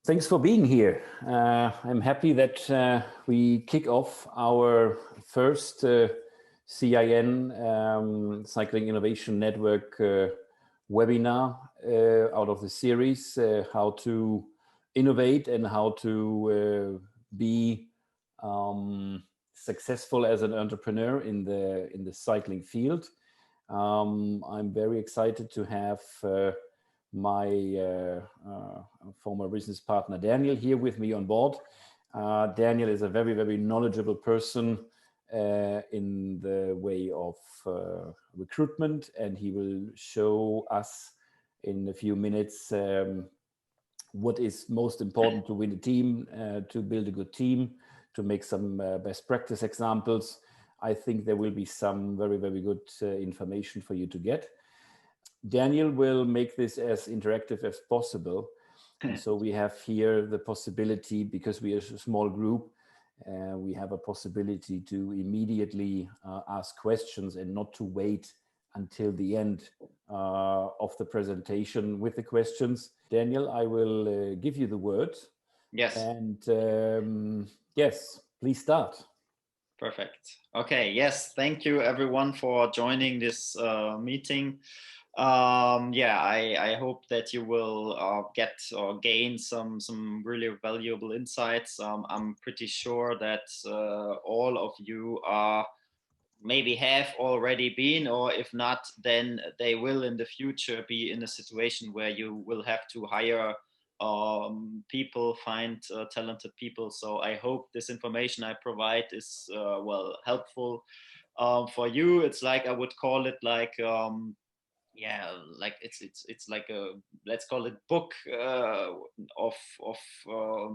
Thanks for being here. I'm happy that we kick off our first CIN Cycling Innovation Network webinar out of the series, how to innovate and how to be successful as an entrepreneur in the cycling field. I'm very excited to have my former business partner Daniel here with me on board. Daniel is a very, very knowledgeable person in the way of recruitment, and he will show us in a few minutes what is most important to win a team, to build a good team, to make some best practice examples. I think there will be some very, very good information for you to get. Daniel will make this as interactive as possible. And so we have here the possibility, because we are a small group, we have a possibility to immediately ask questions and not to wait until the end of the presentation with the questions. Daniel, I will give you the word. Yes. And yes, please start. Perfect. Okay. Yes. Thank you everyone for joining this meeting. I hope that you will get or gain some really valuable insights. I'm pretty sure that all of you are maybe have already been, or if not, then they will in the future be in a situation where you will have to hire people, find talented people. So I hope this information I provide is helpful for you. It's like, I would call it like like it's like a, let's call it, book of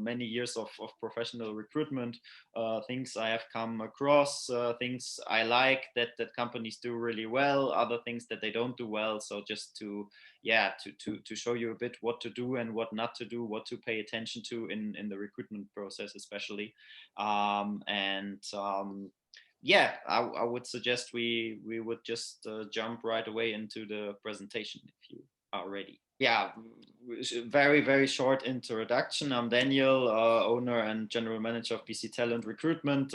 many years of professional recruitment, things I have come across, things I like that companies do really well, other things that they don't do well. So just to show you a bit what to do and what not to do, what to pay attention to in the recruitment process especially. I would suggest we would just jump right away into the presentation if you are ready. Yeah, very, very short introduction. I'm Daniel, owner and general manager of biciTALENT Recruitment,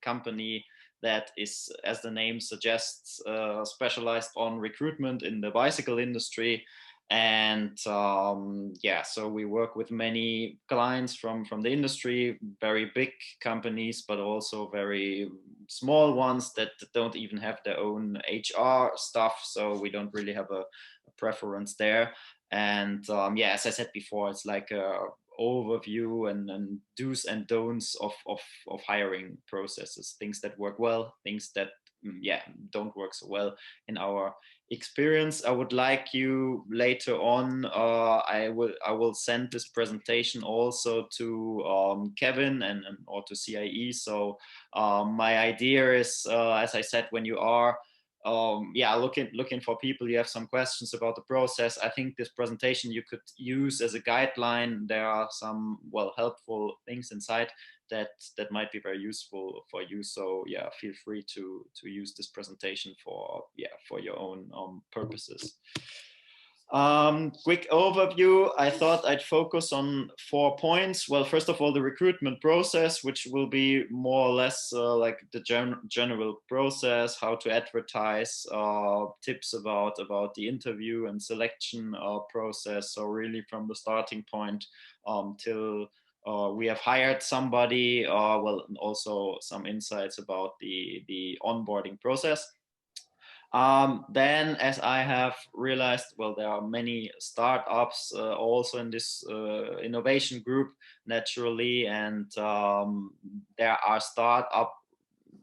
company that is, as the name suggests, specialized on recruitment in the bicycle industry. And so we work with many clients from the industry, very big companies, but also very small ones that don't even have their own HR stuff. So we don't really have a preference there. And as I said before, it's like a overview and do's and don'ts of hiring processes, things that work well, things that don't work so well in our experience. I would like you later on, I will send this presentation also to Kevin and or to CIE. So my idea is, as I said, when you are looking for people, you have some questions about the process, I think this presentation you could use as a guideline. There are some helpful things inside that might be very useful for you. So feel free to use this presentation for your own purposes. Quick overview. I thought I'd focus on 4 points. Well, first of all, the recruitment process, which will be more or less like the general process, how to advertise, tips about the interview and selection process. So really from the starting point till we have hired somebody, also some insights about the onboarding process. Then, as I have realized, there are many startups also in this innovation group, naturally, and there are startup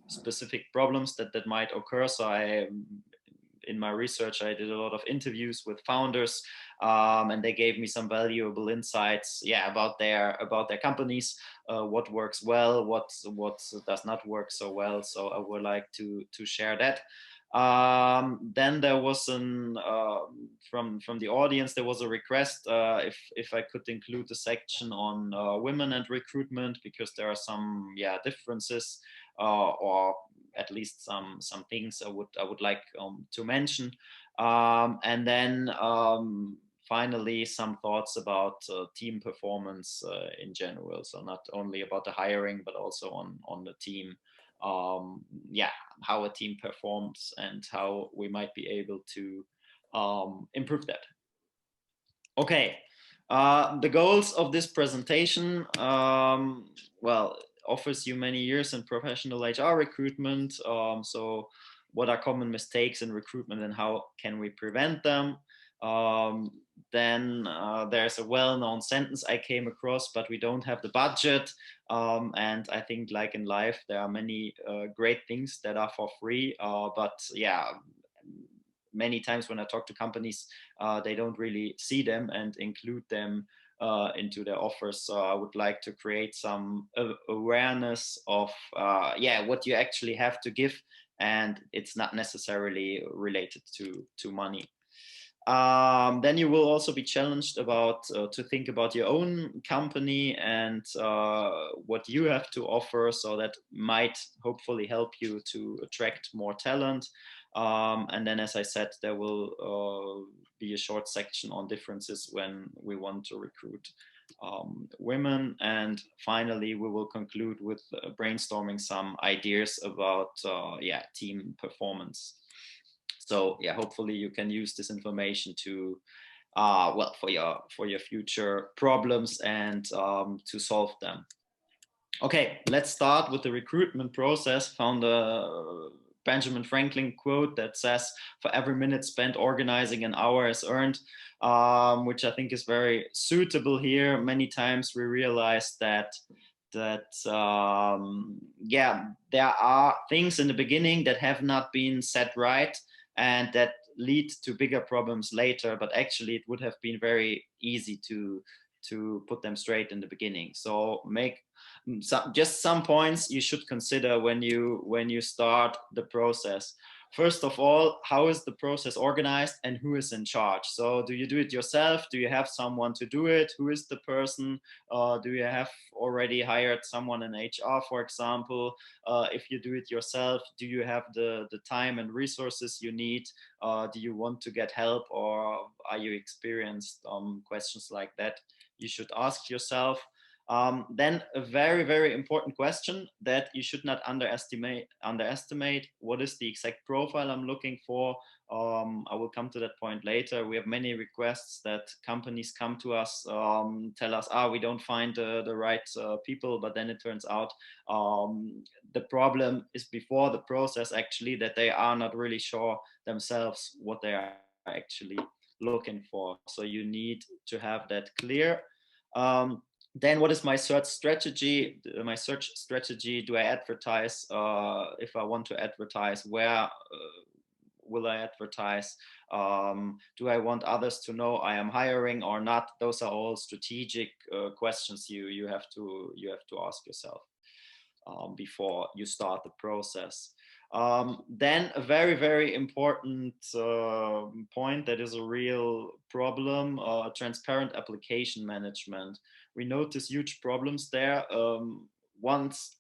specific problems that might occur. So in my research, I did a lot of interviews with founders, and they gave me some valuable insights, about their companies, what works well, what does not work so well. So I would like to share that. Then there was from the audience, there was a request if I could include a section on women and recruitment, because there are some differences or at least some things I would like to mention. And then finally, some thoughts about team performance in general. So not only about the hiring, but also on the team. Yeah, how a team performs and how we might be able to improve that. Okay, the goals of this presentation, well, offers you many years in professional HR recruitment. So what are common mistakes in recruitment and how can we prevent them? Then there's a well-known sentence I came across, but we don't have the budget. And I think, like in life, there are many great things that are for free. But yeah, many times when I talk to companies, they don't really see them and include them into their offers. So I would like to create some awareness of what you actually have to give, and it's not necessarily related to money. Then you will also be challenged about to think about your own company and what you have to offer. So that might hopefully help you to attract more talent. And then, as I said, there will be a short section on differences when we want to recruit women. And finally, we will conclude with brainstorming some ideas about team performance. So yeah, hopefully you can use this information to for your future problems and to solve them. Okay, let's start with the recruitment process. Found a Benjamin Franklin quote that says, "For every minute spent organizing, an hour is earned," which I think is very suitable here. Many times we realize that there are things in the beginning that have not been set right and that lead to bigger problems later, but actually it would have been very easy to put them straight in the beginning. So make just some points you should consider when you start the process. First of all, how is the process organized and who is in charge? So do you do it yourself? Do you have someone to do it? Who is the person? Do you have already hired someone in HR, for example? If you do it yourself, do you have the time and resources you need? Do you want to get help, or are you experienced? Questions like that you should ask yourself. Then a very, very important question that you should not underestimate. What is the exact profile I'm looking for? I will come to that point later. We have many requests that companies come to us, tell us, we don't find the right people, but then it turns out the problem is before the process, actually, that they are not really sure themselves what they are actually looking for. So you need to have that clear. Then what is my search strategy? My search strategy, do I advertise? If I want to advertise, where will I advertise? Do I want others to know I am hiring or not? Those are all strategic questions you have to ask yourself before you start the process. Then a very, very important point that is a real problem, transparent application management. We notice huge problems there.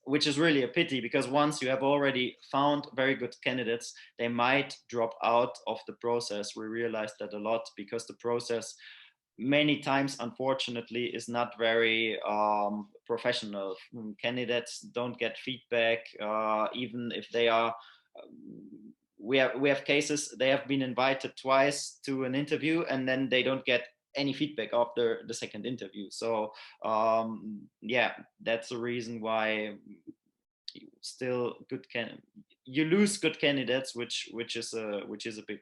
Which is really a pity, because once you have already found very good candidates, they might drop out of the process. We realize that a lot because the process many times, unfortunately, is not very professional. Candidates don't get feedback, even if they are. We have cases they have been invited twice to an interview and then they don't get any feedback after the second interview. So that's the reason why you lose good candidates, which is a big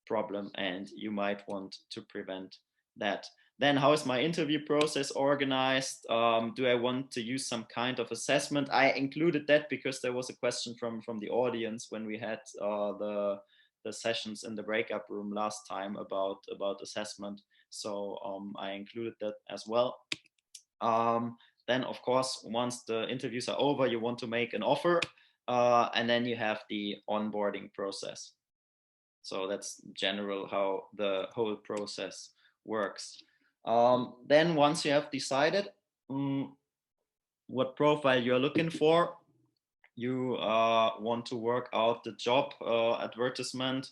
problem, and you might want to prevent that. Then how is my interview process organized? Do I want to use some kind of assessment? I included that because there was a question from the audience when we had the sessions in the breakout room last time about assessment. So I included that as well. Then, of course, once the interviews are over, you want to make an offer, and then you have the onboarding process. So that's general how the whole process works. Then once you have decided what profile you're looking for, you want to work out the job advertisement.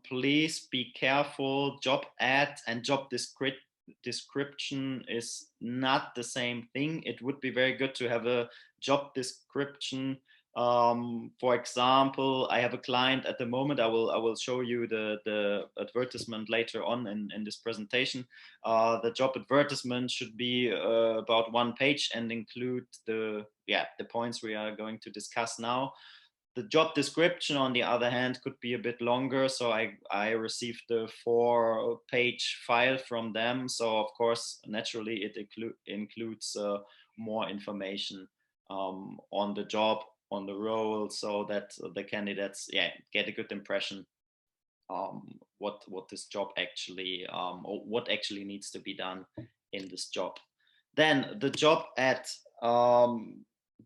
Please be careful. Job ad and job description is not the same thing. It would be very good to have a job description. For example, I have a client at the moment. I will show you the advertisement later on in this presentation. The job advertisement should be about 1 page and include the points we are going to discuss now. The job description, on the other hand, could be a bit longer. So I received the 4-page file from them. So of course, naturally, it includes more information on the job, on the role, so that the candidates get a good impression what this job actually or what actually needs to be done in this job. Then the job ad,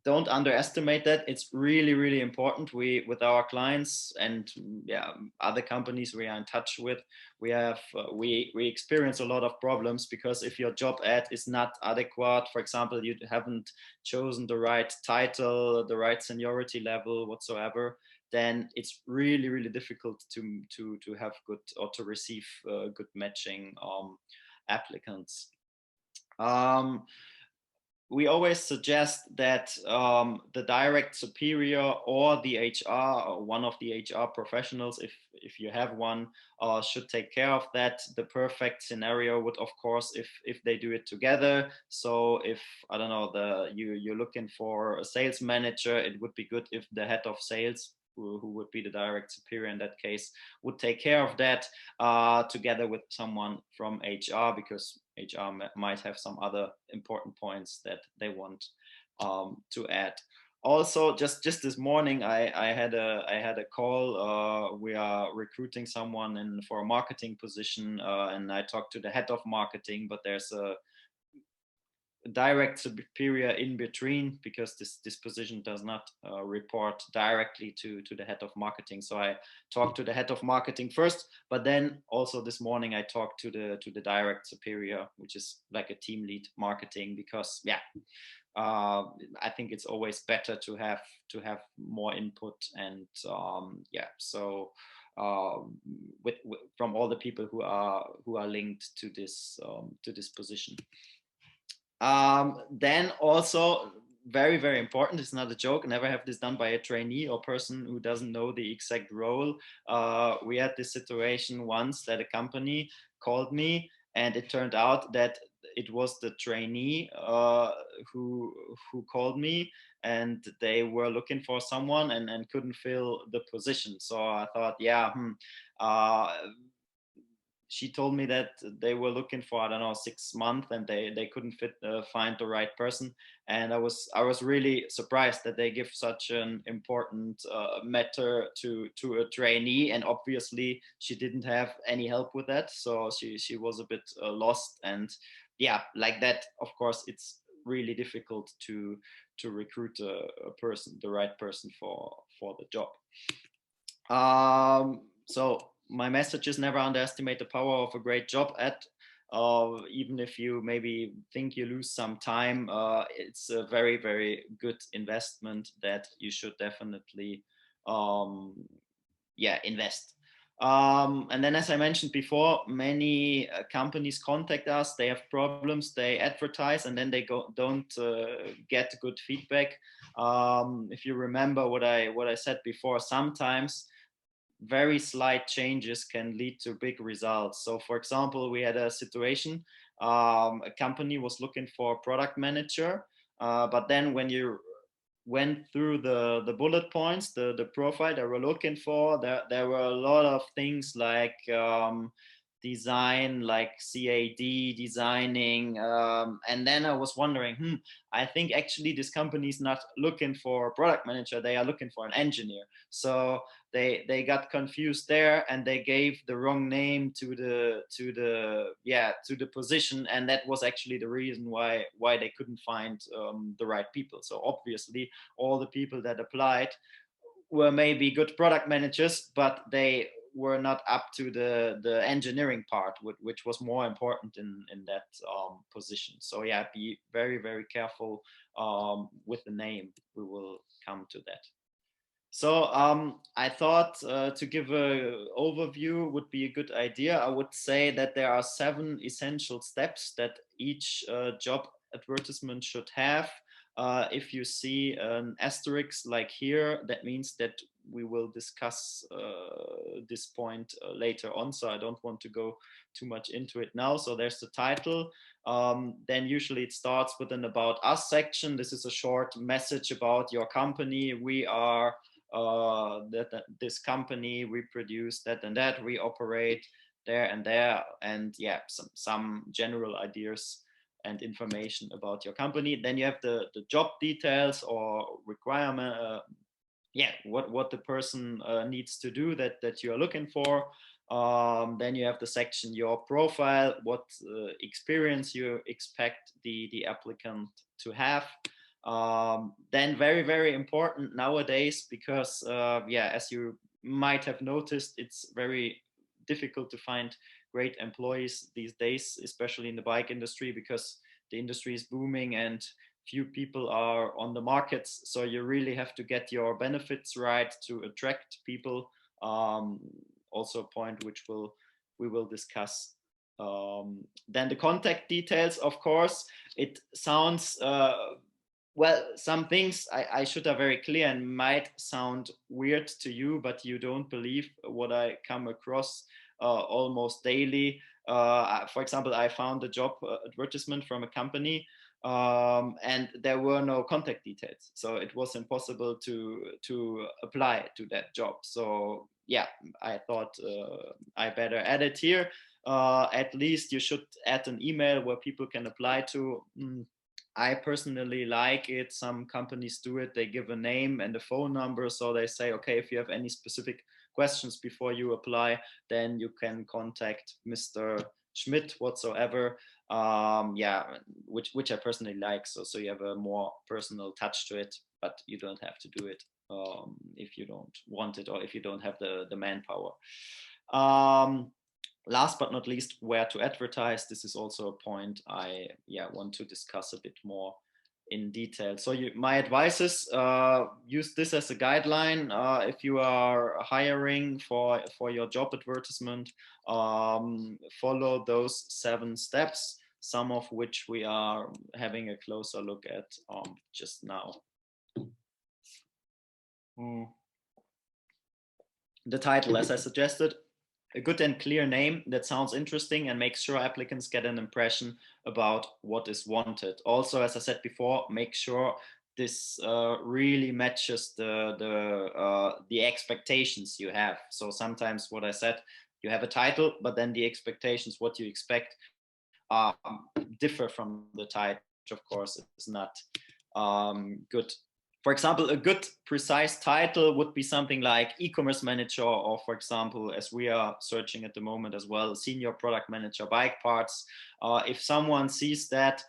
don't underestimate that. It's really, really important. We, with our clients and other companies we are in touch with, we experience a lot of problems, because if your job ad is not adequate, for example, you haven't chosen the right title, the right seniority level whatsoever, then it's really, really difficult to have good, or to receive good matching applicants. We always suggest that the direct superior or the HR, or one of the HR professionals, if you have one, should take care of that. The perfect scenario would, of course, if they do it together. So if, I don't know, you're looking for a sales manager, it would be good if the head of sales, who would be the direct superior in that case, would take care of that together with someone from HR, because HR might have some other important points that they want to add. Also, just this morning, I had a call. We are recruiting someone for a marketing position, and I talked to the head of marketing, but there's a direct superior in between, because this position does not report directly to the head of marketing. So I talked to the head of marketing first, but then also this morning I talked to the direct superior, which is like a team lead marketing, because I think it's always better to have more input, and so from all the people who are linked to this position. Then also, very, very important, it's not a joke, never have this done by a trainee or person who doesn't know the exact role. We had this situation once that a company called me, and it turned out that it was the trainee who called me, and they were looking for someone and couldn't fill the position. So I thought, she told me that they were looking for, I don't know, 6 months, and they couldn't find the right person. And I was really surprised that they give such an important matter to a trainee. And obviously she didn't have any help with that. So she was a bit lost. And like that, of course, it's really difficult to recruit a person, the right person for the job. So my message is, never underestimate the power of a great job ad. Even if you maybe think you lose some time, it's a very, very good investment that you should definitely invest. And then, as I mentioned before, many companies contact us. They have problems. They advertise, and then they don't get good feedback. If you remember what I said before, sometimes very slight changes can lead to big results. So, for example, we had a situation. A company was looking for a product manager, but then when you went through the bullet points, the profile they were looking for, there were a lot of things like design, like CAD designing, and then I was wondering, I think actually this company is not looking for a product manager, they are looking for an engineer. So they got confused there, and they gave the wrong name to the position, and that was actually the reason why they couldn't find the right people. So obviously all the people that applied were maybe good product managers, but they were not up to the engineering part, which was more important in that position. So be very, very careful with the name. We will come to that. So I thought to give an overview would be a good idea. I would say that there are 7 essential steps that each job advertisement should have. If you see an asterisk like here, that means that we will discuss this point later on. So I don't want to go too much into it now. So there's the title. Then usually it starts with an About Us section. This is a short message about your company. We are this company, we produce that and that, we operate there and there, and yeah, some general ideas and information about your company. Then you have the job details or requirement, yeah, what the person needs to do that you are looking for. Then you have the section Your Profile, what experience you expect the applicant to have. Then very, very important nowadays, because yeah, as you might have noticed, it's very difficult to find great employees these days, especially in the bike industry, because the industry is booming and few people are on the markets. So you really have to get your benefits right to attract people. Also a point which we will discuss. Then the contact details, of course. It sounds well, some things I should have very clear and might sound weird to you, but you don't believe what I come across almost daily. For example, I found a job advertisement from a company, and there were no contact details, so it was impossible to apply to that job. So yeah, I thought I better add it here. At least you should add an email where people can apply to. I personally like it. Some companies do it. They give a name and a phone number. So they say, okay, if you have any specific questions before you apply, then you can contact Mr. Schmidt whatsoever. Yeah, which I personally like. So you have a more personal touch to it, but you don't have to do it if you don't want it or if you don't have the manpower. Last but not least, where to advertise. This is also a point I want to discuss a bit more in detail. So my advice is use this as a guideline if you are hiring for your job advertisement. Follow those 7 steps, some of which we are having a closer look at just now. The title, as I suggested, a good and clear name that sounds interesting and makes sure applicants get an impression about what is wanted. Also, as I said before, make sure this really matches the expectations you have. So sometimes what I said, you have a title, but then the expectations, what you expect, differ from the title, which of course is not good. For example, a good precise title would be something like e-commerce manager, or for example, as we are searching at the moment as well, senior product manager bike parts. If someone sees that,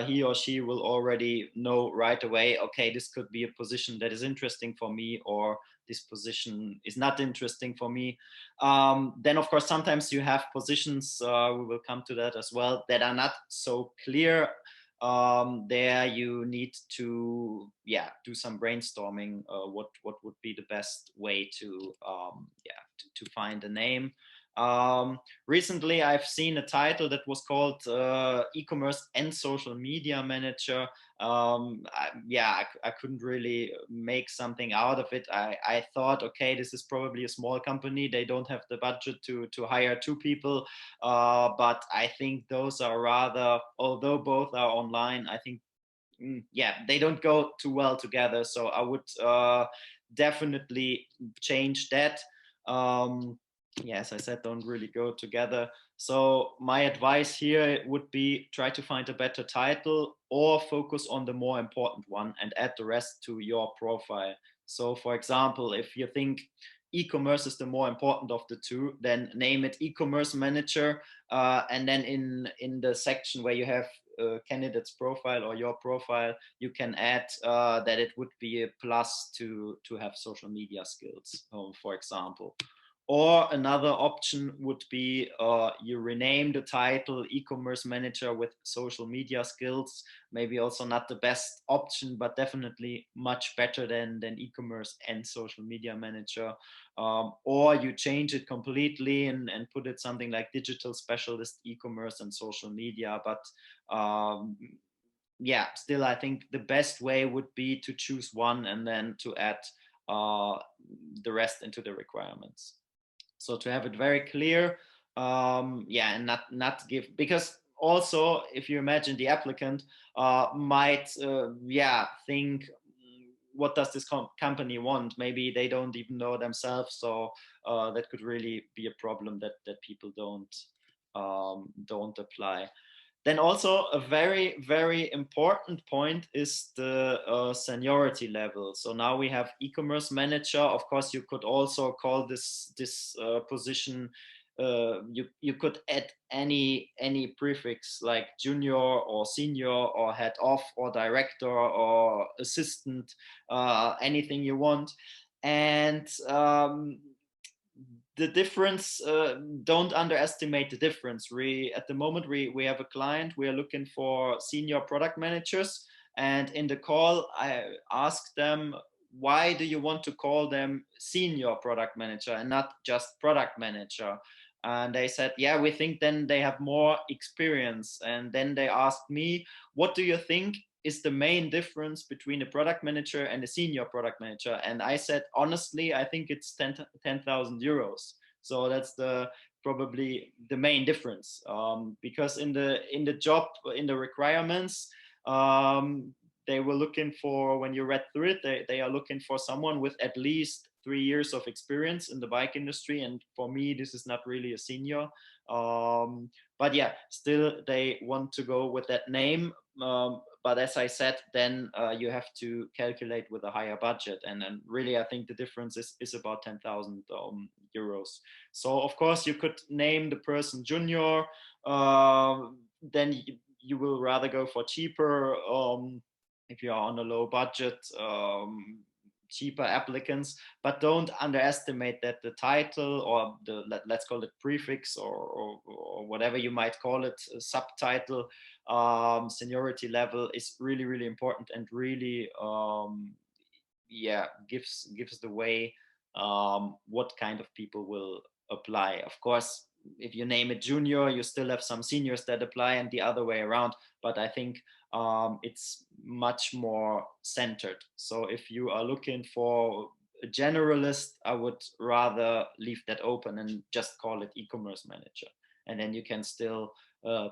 he or she will already know right away, okay, this could be a position that is interesting for me, or this position is not interesting for me. Then of course, sometimes you have positions, we will come to that as well, that are not so clear. There you need to do some brainstorming, what would be the best way to find a name. Recently I've seen a title that was called e-commerce and social media manager. I couldn't really make something out of it. I thought, okay, this is probably a small company, they don't have the budget to hire 2 people, but I think those are rather, although both are online, I think they don't go too well together. So I would definitely change that. As I said, don't really go together. So my advice here would be try to find a better title, or focus on the more important one and add the rest to your profile. So for example, if you think e-commerce is the more important of the 2, then name it e-commerce manager, and then in the section where you have candidate's profile or your profile, you can add that it would be a plus to have social media skills, for example. Or another option would be you rename the title e-commerce manager with social media skills. Maybe also not the best option, but definitely much better than e-commerce and social media manager. Or you change it completely and put it something like digital specialist, e-commerce and social media. But yeah, still I think the best way would be to choose one and then to add the rest into the requirements. So to have it very clear, yeah, and not give, because also if you imagine the applicant might yeah, think, what does this company want? Maybe they don't even know themselves, so that could really be a problem that people don't apply. Then also a very, very important point is the seniority level. So now we have e-commerce manager. Of course, you could also call this position, you could add any prefix like junior or senior or head of or director or assistant, anything you want. And the difference, don't underestimate the difference. At the moment we have a client, we are looking for senior product managers, and in the call I asked them, why do you want to call them senior product manager and not just product manager? And they said, yeah, we think then they have more experience. And then they asked me, what do you think is the main difference between a product manager and a senior product manager? And I said, honestly, I think it's 10,000 euros. So that's probably the main difference, because in the job, in the requirements, they were looking for, when you read through it, they are looking for someone with at least 3 years of experience in the bike industry. And for me, this is not really a senior. But yeah, still they want to go with that name. But as I said, then you have to calculate with a higher budget. And really, I think the difference is about 10,000 euros. So of course, you could name the person junior. Then you will rather go for cheaper. If you are on a low budget, cheaper applicants, but don't underestimate that the title, or let's call it prefix, or whatever you might call it, subtitle, seniority level is really, really important, and really yeah, gives the way what kind of people will apply. Of course, if you name it junior, you still have some seniors that apply, and the other way around. But I think it's much more centered. So if you are looking for a generalist, I would rather leave that open and just call it e-commerce manager. And then you can still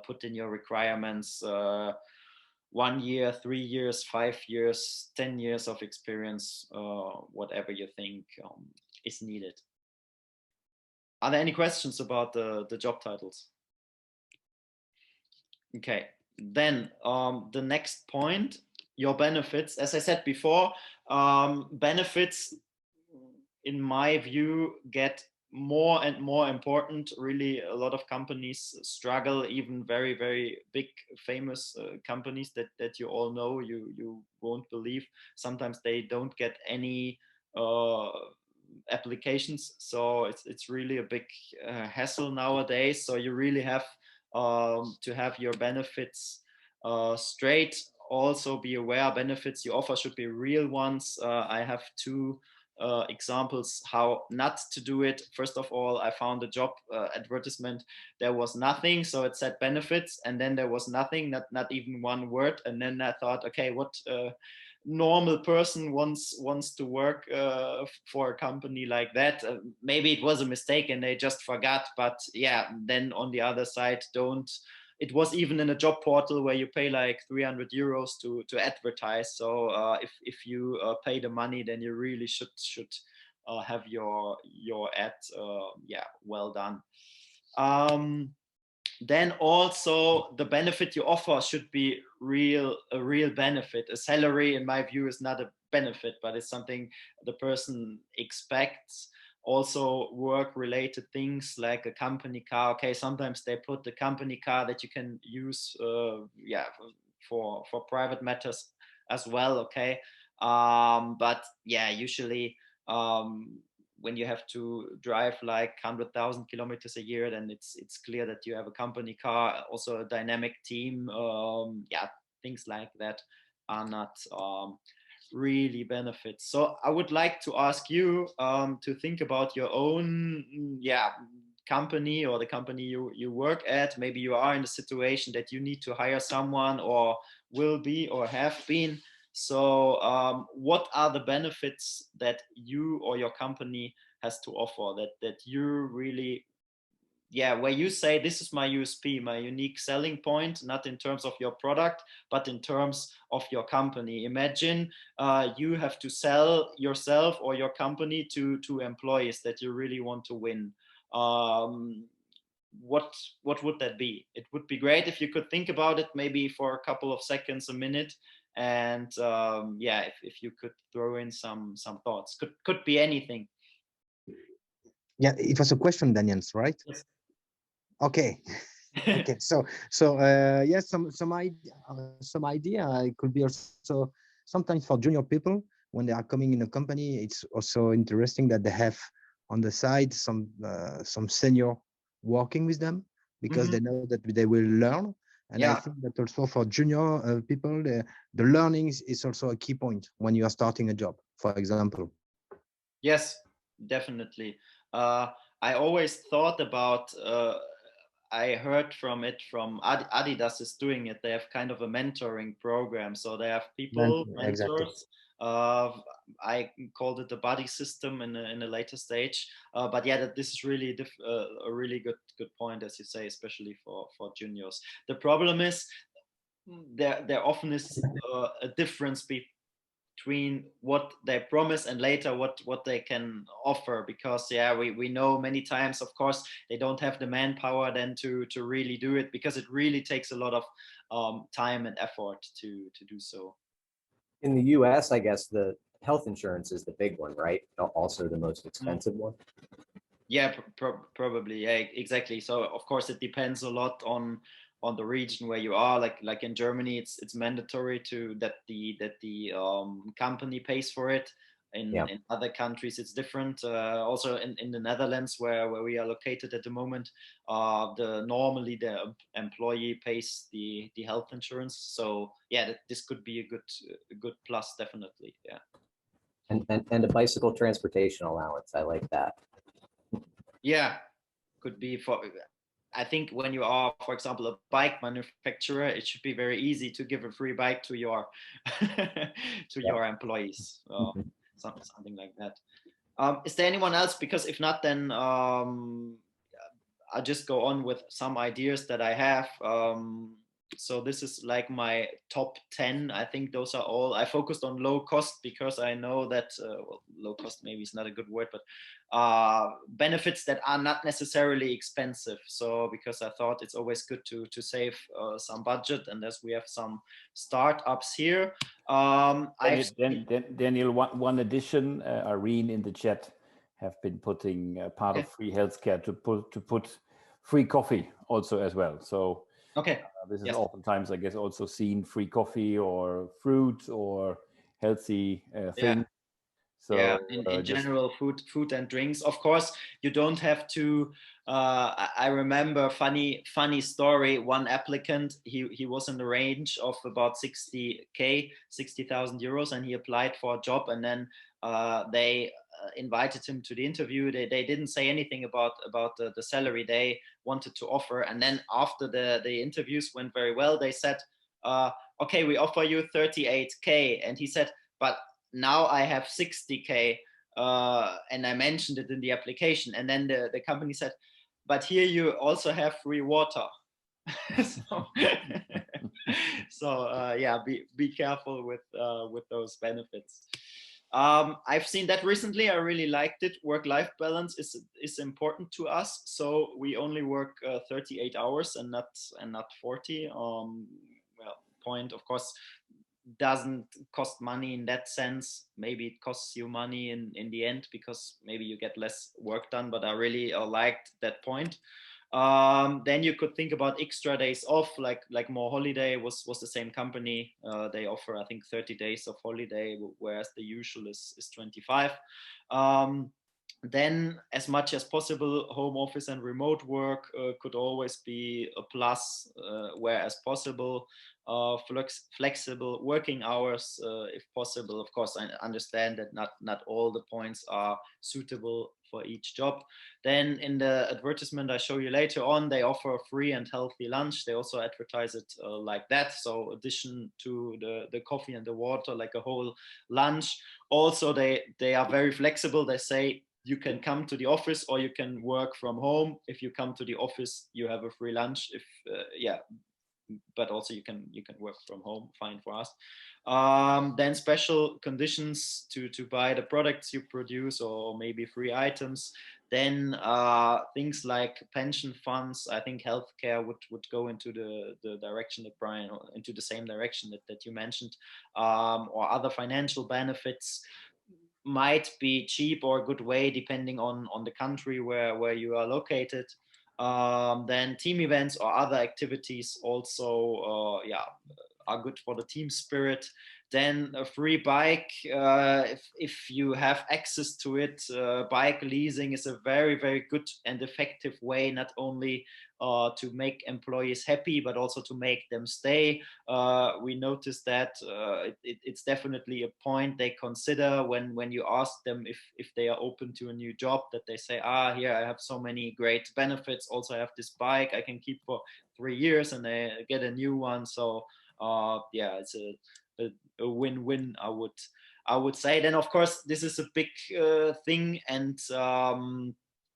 put in your requirements 1 year, 3 years, 5 years, 10 years of experience, whatever you think is needed. Are there any questions about the job titles? Okay, then the next point, your benefits. As I said before, benefits, in my view, get more and more important. Really, a lot of companies struggle, even very, very big, famous companies that you all know, you won't believe. Sometimes they don't get any applications. So it's really a big hassle nowadays. So you really have to have your benefits straight. Also be aware, benefits you offer should be real ones. I have two examples how not to do it. First of all, I found a job advertisement. There was nothing, so it said benefits, and then there was nothing, not even one word. And then I thought, okay, what normal person wants to work for a company like that? Maybe it was a mistake and they just forgot. But yeah, then on the other side, it was even in a job portal where you pay like 300 euros to advertise. So if you pay the money, then you really should have your ad yeah, well done. Then also the benefit you offer should be a real benefit. A salary, in my view, is not a benefit, but it's something the person expects. Also work related things like a company car. Okay, sometimes they put the company car that you can use yeah, for private matters as well. Okay, but yeah, usually when you have to drive like 100,000 kilometers a year, then it's clear that you have a company car, also a dynamic team. Yeah, things like that are not really benefits. So I would like to ask you to think about your own, company, or the company you work at. Maybe you are in the situation that you need to hire someone, or will be, or have been. So what are the benefits that you or your company has to offer, that you really, where you say, this is my USP, my unique selling point, not in terms of your product, but in terms of your company. Imagine you have to sell yourself or your company to employees that you really want to win. What would that be? It would be great if you could think about it, maybe for a couple of seconds, a minute, and if you could throw in some thoughts. Could be anything. Yeah, it was a question, Daniels, right? Yes. Okay. Okay, so yes, some idea. It could be also sometimes for junior people when they are coming in a company. It's also interesting that they have on the side some senior working with them, because they know that they will learn. And I think that also for junior people, the learning is also a key point when you are starting a job, for example. Yes, definitely. I always thought about. I heard from Adidas is doing it. They have kind of a mentoring program, so they have people, Exactly. mentors. I called it the buddy system in a later stage. But yeah, this is really a really good point, as you say, especially for juniors. The problem is there often is a difference between what they promise and later what they can offer, because we know many times, of course, they don't have the manpower then to really do it, because it really takes a lot of time and effort to do so. In the US, I guess the health insurance is the big one, right? Also the most expensive one. Yeah, probably. Yeah, exactly. So of course it depends a lot on the region where you are. Like in Germany, it's mandatory that the company pays for it. In other countries, it's different. Also in the Netherlands, where we are located at the moment, normally the employee pays the health insurance. So yeah, this could be a good plus, definitely. Yeah. And a bicycle transportation allowance. I like that. Yeah, could be I think when you are, for example, a bike manufacturer, it should be very easy to give a free bike to your your employees, something like that. Is there anyone else? Because if not, then I'll just go on with some ideas that I have. So this is like my top 10. I think those are all. I focused on low cost because I know that low cost maybe is not a good word, but benefits that are not necessarily expensive. So because I thought it's always good to save some budget, and as we have some startups here, Daniel, one addition. Irene in the chat have been putting part of free healthcare to put free coffee also as well. So this is oftentimes, I guess, also seen free coffee or fruit or healthy thing. So in general, food and drinks. Of course, you don't have to. I remember funny story. One applicant, he was in the range of about 60,000 euros, and he applied for a job, and then they invited him to the interview. They didn't say anything about the salary they wanted to offer, and then after the interviews went very well, they said, okay, we offer you 38K, and he said, but now I have 60K, and I mentioned it in the application, and then the company said, but here you also have free water. Be careful with those benefits. I've seen that recently. I really liked it. Work-life balance is important to us, so we only work 38 hours and not 40. Point, of course, doesn't cost money in that sense. Maybe it costs you money in the end, because maybe you get less work done, but I really liked that point. Then you could think about extra days off, like more holiday. Was the same company. They offer, I think, 30 days of holiday, whereas the usual is 25. Then, as much as possible, home office and remote work could always be a plus, where as possible. Flexible working hours, if possible. Of course, I understand that not all the points are suitable for each job. Then in the advertisement I show you later on, they offer a free and healthy lunch. They also advertise it like that. So addition to the coffee and the water, like a whole lunch. Also, they are very flexible. They say you can come to the office or you can work from home. If you come to the office, you have a free lunch. If but also you can work from home, fine for us. Then special conditions to buy the products you produce, or maybe free items. Then things like pension funds. I think healthcare would go into the direction that Brian, into the same direction that you mentioned, or other financial benefits might be cheap or a good way depending on the country where you are located. Then team events or other activities also are good for the team spirit. Then a free bike, if you have access to it. Bike leasing is a very, very good and effective way, not only to make employees happy, but also to make them stay. We noticed that it's definitely a point they consider when you ask them if they are open to a new job, that they say, here I have so many great benefits. Also, I have this bike I can keep for 3 years, and they get a new one. So it's a win-win, I would say. Then of course this is a big thing, and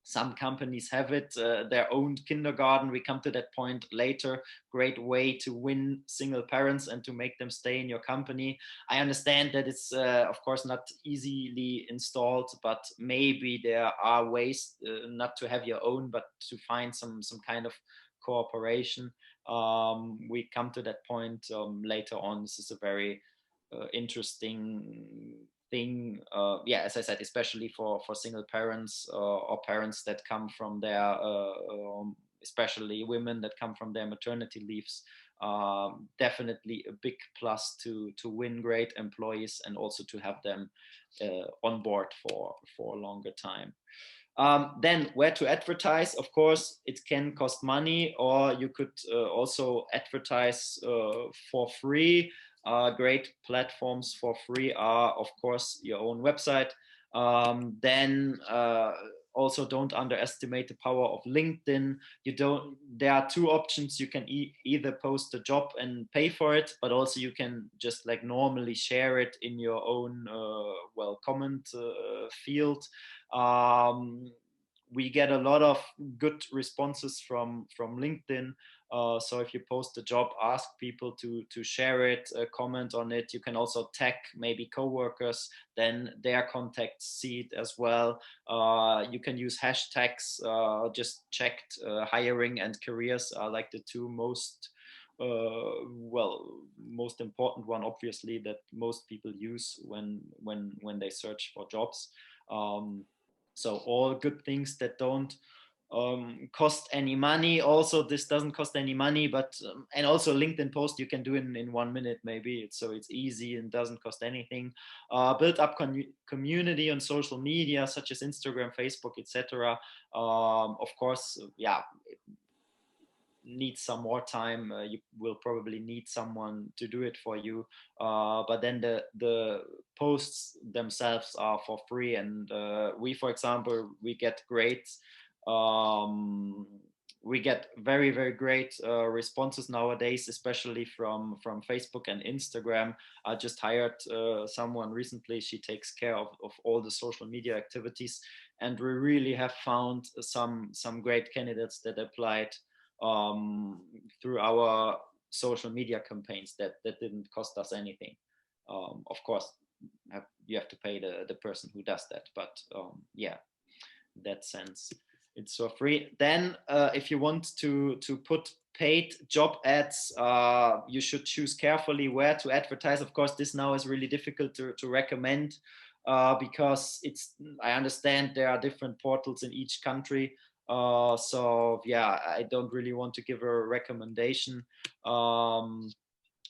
some companies have it, their own kindergarten. We come to that point later. Great way to win single parents and to make them stay in your company. I understand that it's of course not easily installed, but maybe there are ways not to have your own, but to find some kind of cooperation. We come to that point later on. This is a very interesting thing. As I said, especially for single parents or parents that come from their, especially women that come from their maternity leaves. Definitely a big plus to win great employees, and also to have them on board for a longer time. Then where to advertise? Of course, it can cost money, or you could also advertise for free. Great platforms for free are, of course, your own website. Then also don't underestimate the power of LinkedIn. There are two options. You can either post a job and pay for it, but also you can just like normally share it in your own comment field. We get a lot of good responses from LinkedIn. So if you post a job, ask people to share it, comment on it. You can also tag maybe coworkers, then their contacts see it as well. You can use hashtags. Just checked, hiring and careers are like the two most most important one, obviously, that most people use when they search for jobs. So all good things that don't cost any money. Also, this doesn't cost any money, but and also LinkedIn post you can do in 1 minute maybe. So it's easy and doesn't cost anything. Build up community on social media such as Instagram, Facebook, etc. Of course, needs some more time. You will probably need someone to do it for you, but then the posts themselves are for free, and we, for example, we get very, very great responses nowadays, especially from Facebook and Instagram. I just hired someone recently. She takes care of all the social media activities, and we really have found some great candidates that applied through our social media campaigns that didn't cost us anything. Of course, you have to pay the person who does that, but in that sense, it's for free. Then if you want to put paid job ads, you should choose carefully where to advertise. Of course, this now is really difficult to recommend because I understand there are different portals in each country. I don't really want to give a recommendation.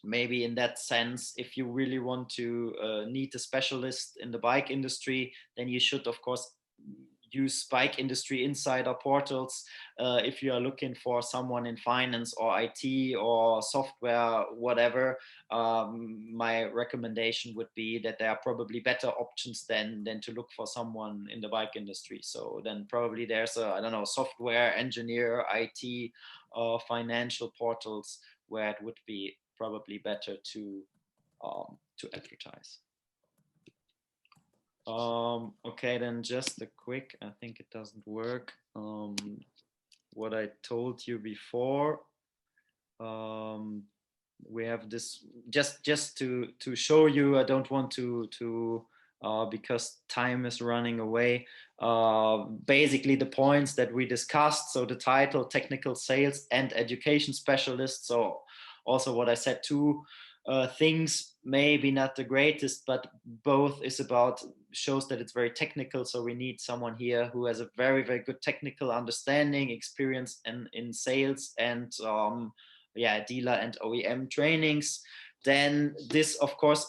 Maybe in that sense, if you really want to need a specialist in the bike industry, then you should, of course, use bike industry insider portals. If you are looking for someone in finance or IT or software, whatever, my recommendation would be that there are probably better options than to look for someone in the bike industry. So then probably there's a, I don't know, software engineer, IT, financial portals where it would be probably better to advertise. Okay, then just a quick, I think it doesn't work. What I told you before, we have this, just to show you, I don't want to because time is running away. Basically the points that we discussed, so the title, technical sales and education specialist. So also what I said too, things maybe not the greatest, but both is about, shows that it's very technical. So we need someone here who has a very, very good technical understanding, experience in sales and dealer and OEM trainings. Then this, of course,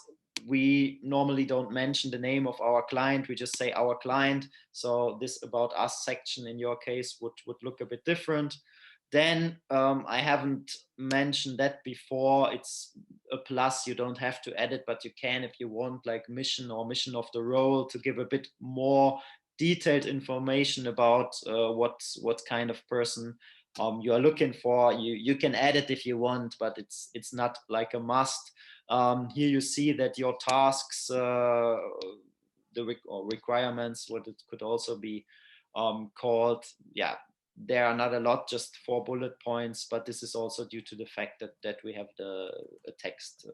we normally don't mention the name of our client, we just say our client. So this about us section in your case would look a bit different. Then I haven't mentioned that before. It's a plus. You don't have to add it, but you can if you want, like mission or mission of the role, to give a bit more detailed information about what kind of person you are looking for. You can add it if you want, but it's not like a must. Here you see that your tasks, the requirements, what it could also be called, there are not a lot, just 4 bullet points, but this is also due to the fact that we have the text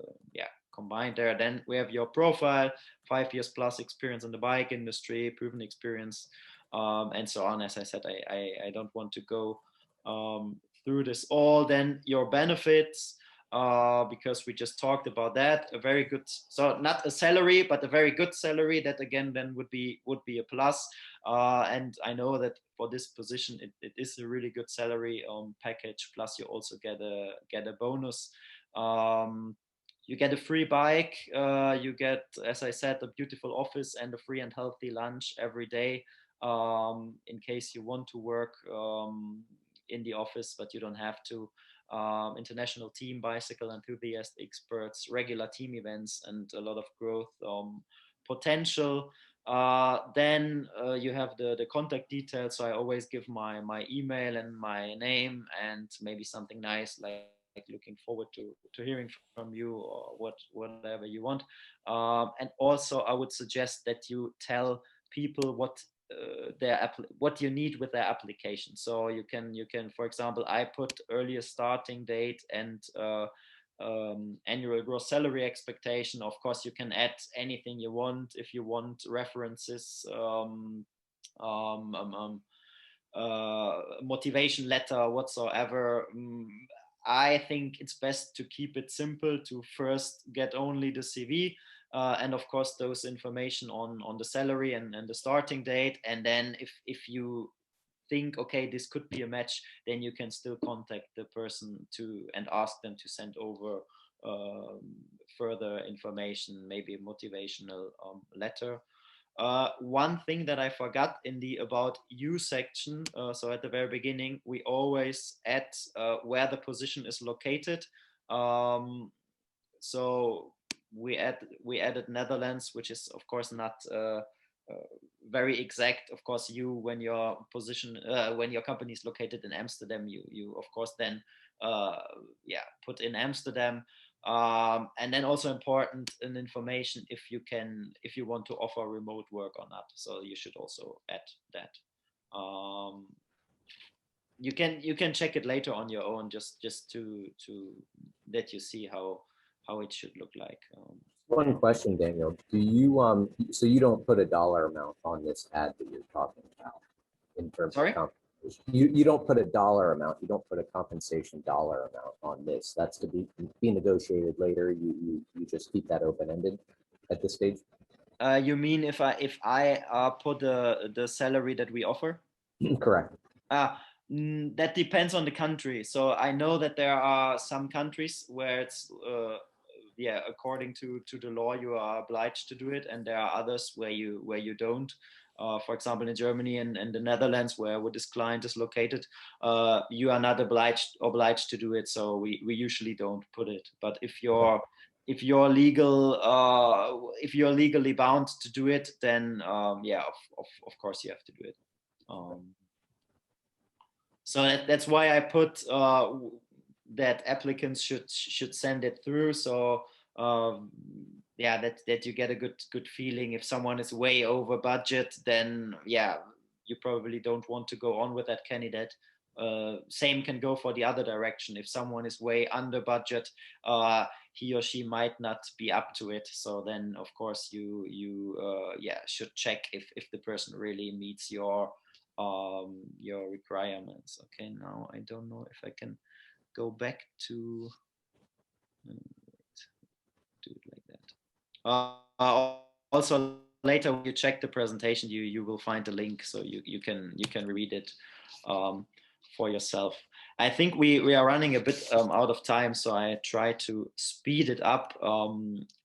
combined there. Then we have your profile, 5 years plus experience in the bike industry, proven experience, and so on. As I said, I don't want to go through this all. Then your benefits, because we just talked about that, a very good, so not a salary, but a very good salary, that again then would be a plus. And I know that for this position it is a really good salary package, plus you also get a bonus. You get a free bike, you get, as I said, a beautiful office and a free and healthy lunch every day, in case you want to work in the office, but you don't have to. International team, bicycle enthusiast experts, regular team events, and a lot of growth potential. Then you have the contact details. So I always give my email and my name, and maybe something nice like looking forward to hearing from you, or whatever you want. And also I would suggest that you tell people what you need with their application. So you can, for example, I put earliest starting date and annual gross salary expectation. Of course, you can add anything you want. If you want references, motivation letter, whatsoever. I think it's best to keep it simple, to first get only the CV, and of course those information on the salary and the starting date. And then if you think, okay, this could be a match, then you can still contact the person and ask them to send over further information, maybe a motivational letter. One thing that I forgot in the About You section, so at the very beginning, we always add where the position is located. So we added Netherlands, which is of course not very exact. Of course, when your company is located in Amsterdam, you of course then put in Amsterdam. And then also important information if you want to offer remote work or not. So you should also add that. You can check it later on your own, just to that you see how it should look like. One question, Daniel. Do you so you don't put a dollar amount on this ad that you're talking about in terms Sorry? of compensation? You don't put a dollar amount. You don't put a compensation dollar amount on this. That's to be negotiated later. You just keep that open ended at this stage. You mean if I put the salary that we offer? Correct. That depends on the country. So I know that there are some countries where it's yeah, according to the law, you are obliged to do it, and there are others where you don't. For example, in Germany and the Netherlands, where this client is located, you are not obliged to do it. So we usually don't put it. But if you're legally bound to do it, then yeah, of course you have to do it. So that's why I put that applicants should send it through. So yeah, that you get a good feeling. If someone is way over budget, then yeah, you probably don't want to go on with that candidate. Same can go for the other direction. If someone is way under budget, he or she might not be up to it. So then, of course, you yeah, should check if the person really meets your requirements. Okay, now I don't know if I can go back to do it like that. Also, later when you check the presentation, you will find the link, so you can read it for yourself. I think we are running a bit out of time, so I try to speed it up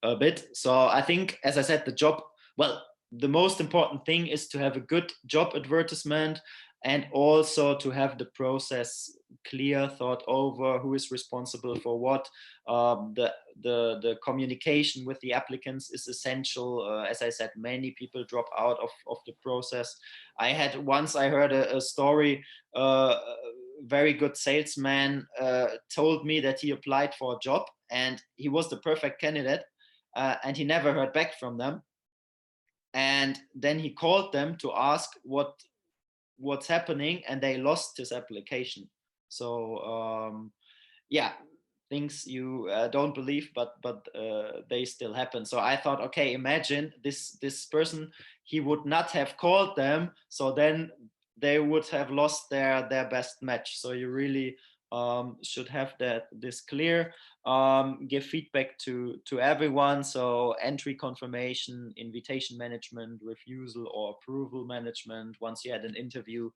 a bit. So I think, as I said, the most important thing is to have a good job advertisement, and also to have the process clear, thought over, who is responsible for what. The communication with the applicants is essential. As I said, many people drop out of the process. I heard a story. Very good salesman told me that he applied for a job and he was the perfect candidate, and he never heard back from them. And then he called them to ask what's happening, and they lost his application. So yeah, things you don't believe, but they still happen. So I thought, okay, imagine this person, he would not have called them, so then they would have lost their best match. So you really should have this clear. Give feedback to everyone. So entry confirmation, invitation management, refusal or approval management. Once you had an interview,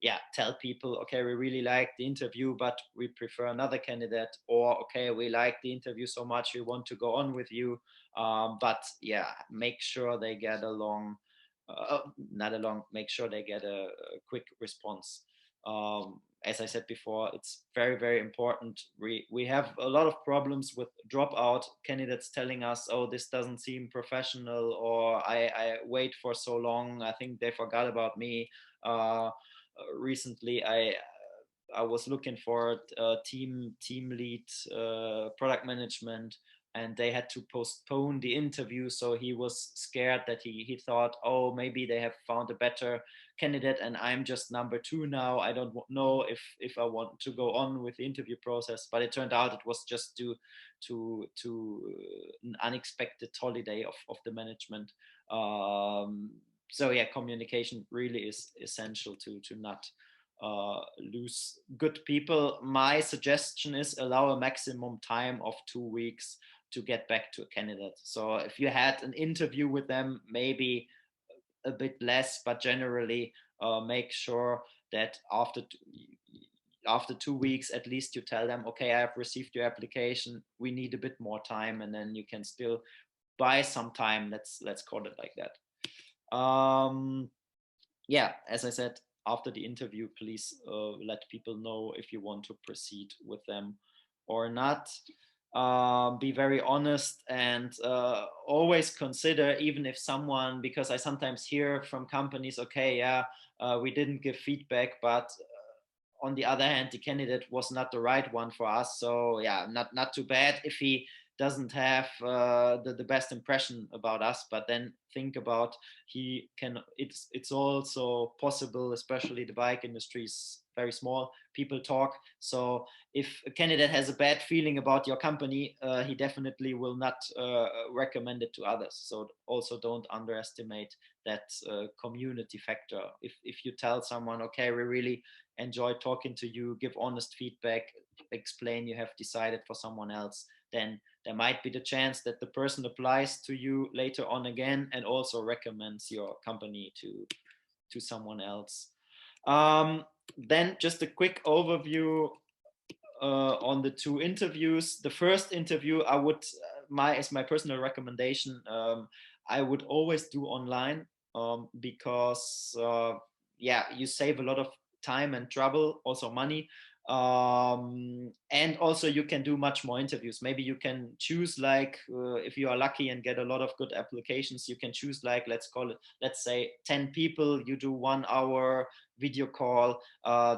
yeah, tell people, okay, we really like the interview, but we prefer another candidate, or okay, we like the interview so much, we want to go on with you. But yeah, make sure they get make sure they get a quick response. As I said before, it's very, very important. We have a lot of problems with dropout candidates telling us, oh, this doesn't seem professional, or I wait for so long, I think they forgot about me. Recently, I was looking for a team lead, product management, and they had to postpone the interview. So he was scared that he thought, oh, maybe they have found a better candidate and I'm just number 2 now. I don't know if I want to go on with the interview process. But it turned out it was just due to an unexpected holiday of the management. So yeah, communication really is essential to not lose good people. My suggestion is allow a maximum time of 2 weeks to get back to a candidate. So if you had an interview with them, maybe a bit less, but generally make sure that after 2 weeks, at least you tell them, okay, I have received your application, we need a bit more time, and then you can still buy some time. Let's call it like that. Yeah, as I said, after the interview, please let people know if you want to proceed with them or not. Be very honest, and always consider, even if someone, because I sometimes hear from companies, okay, yeah, we didn't give feedback, but on the other hand, the candidate was not the right one for us. So yeah, not too bad if he doesn't have the best impression about us. But then think about, it's also possible, especially the bike industry is very small, people talk. So if a candidate has a bad feeling about your company, he definitely will not recommend it to others. So also don't underestimate that community factor. If you tell someone, okay, we really enjoy talking to you, give honest feedback, explain you have decided for someone else, then there might be the chance that the person applies to you later on again and also recommends your company to someone else. Then just a quick overview on the two interviews. The first interview, I would, as my personal recommendation, I would always do online, because yeah, you save a lot of time and trouble, also money. And also you can do much more interviews. Maybe you can choose, like, if you are lucky and get a lot of good applications, you can choose, like, let's say 10 people, you do 1 hour video call,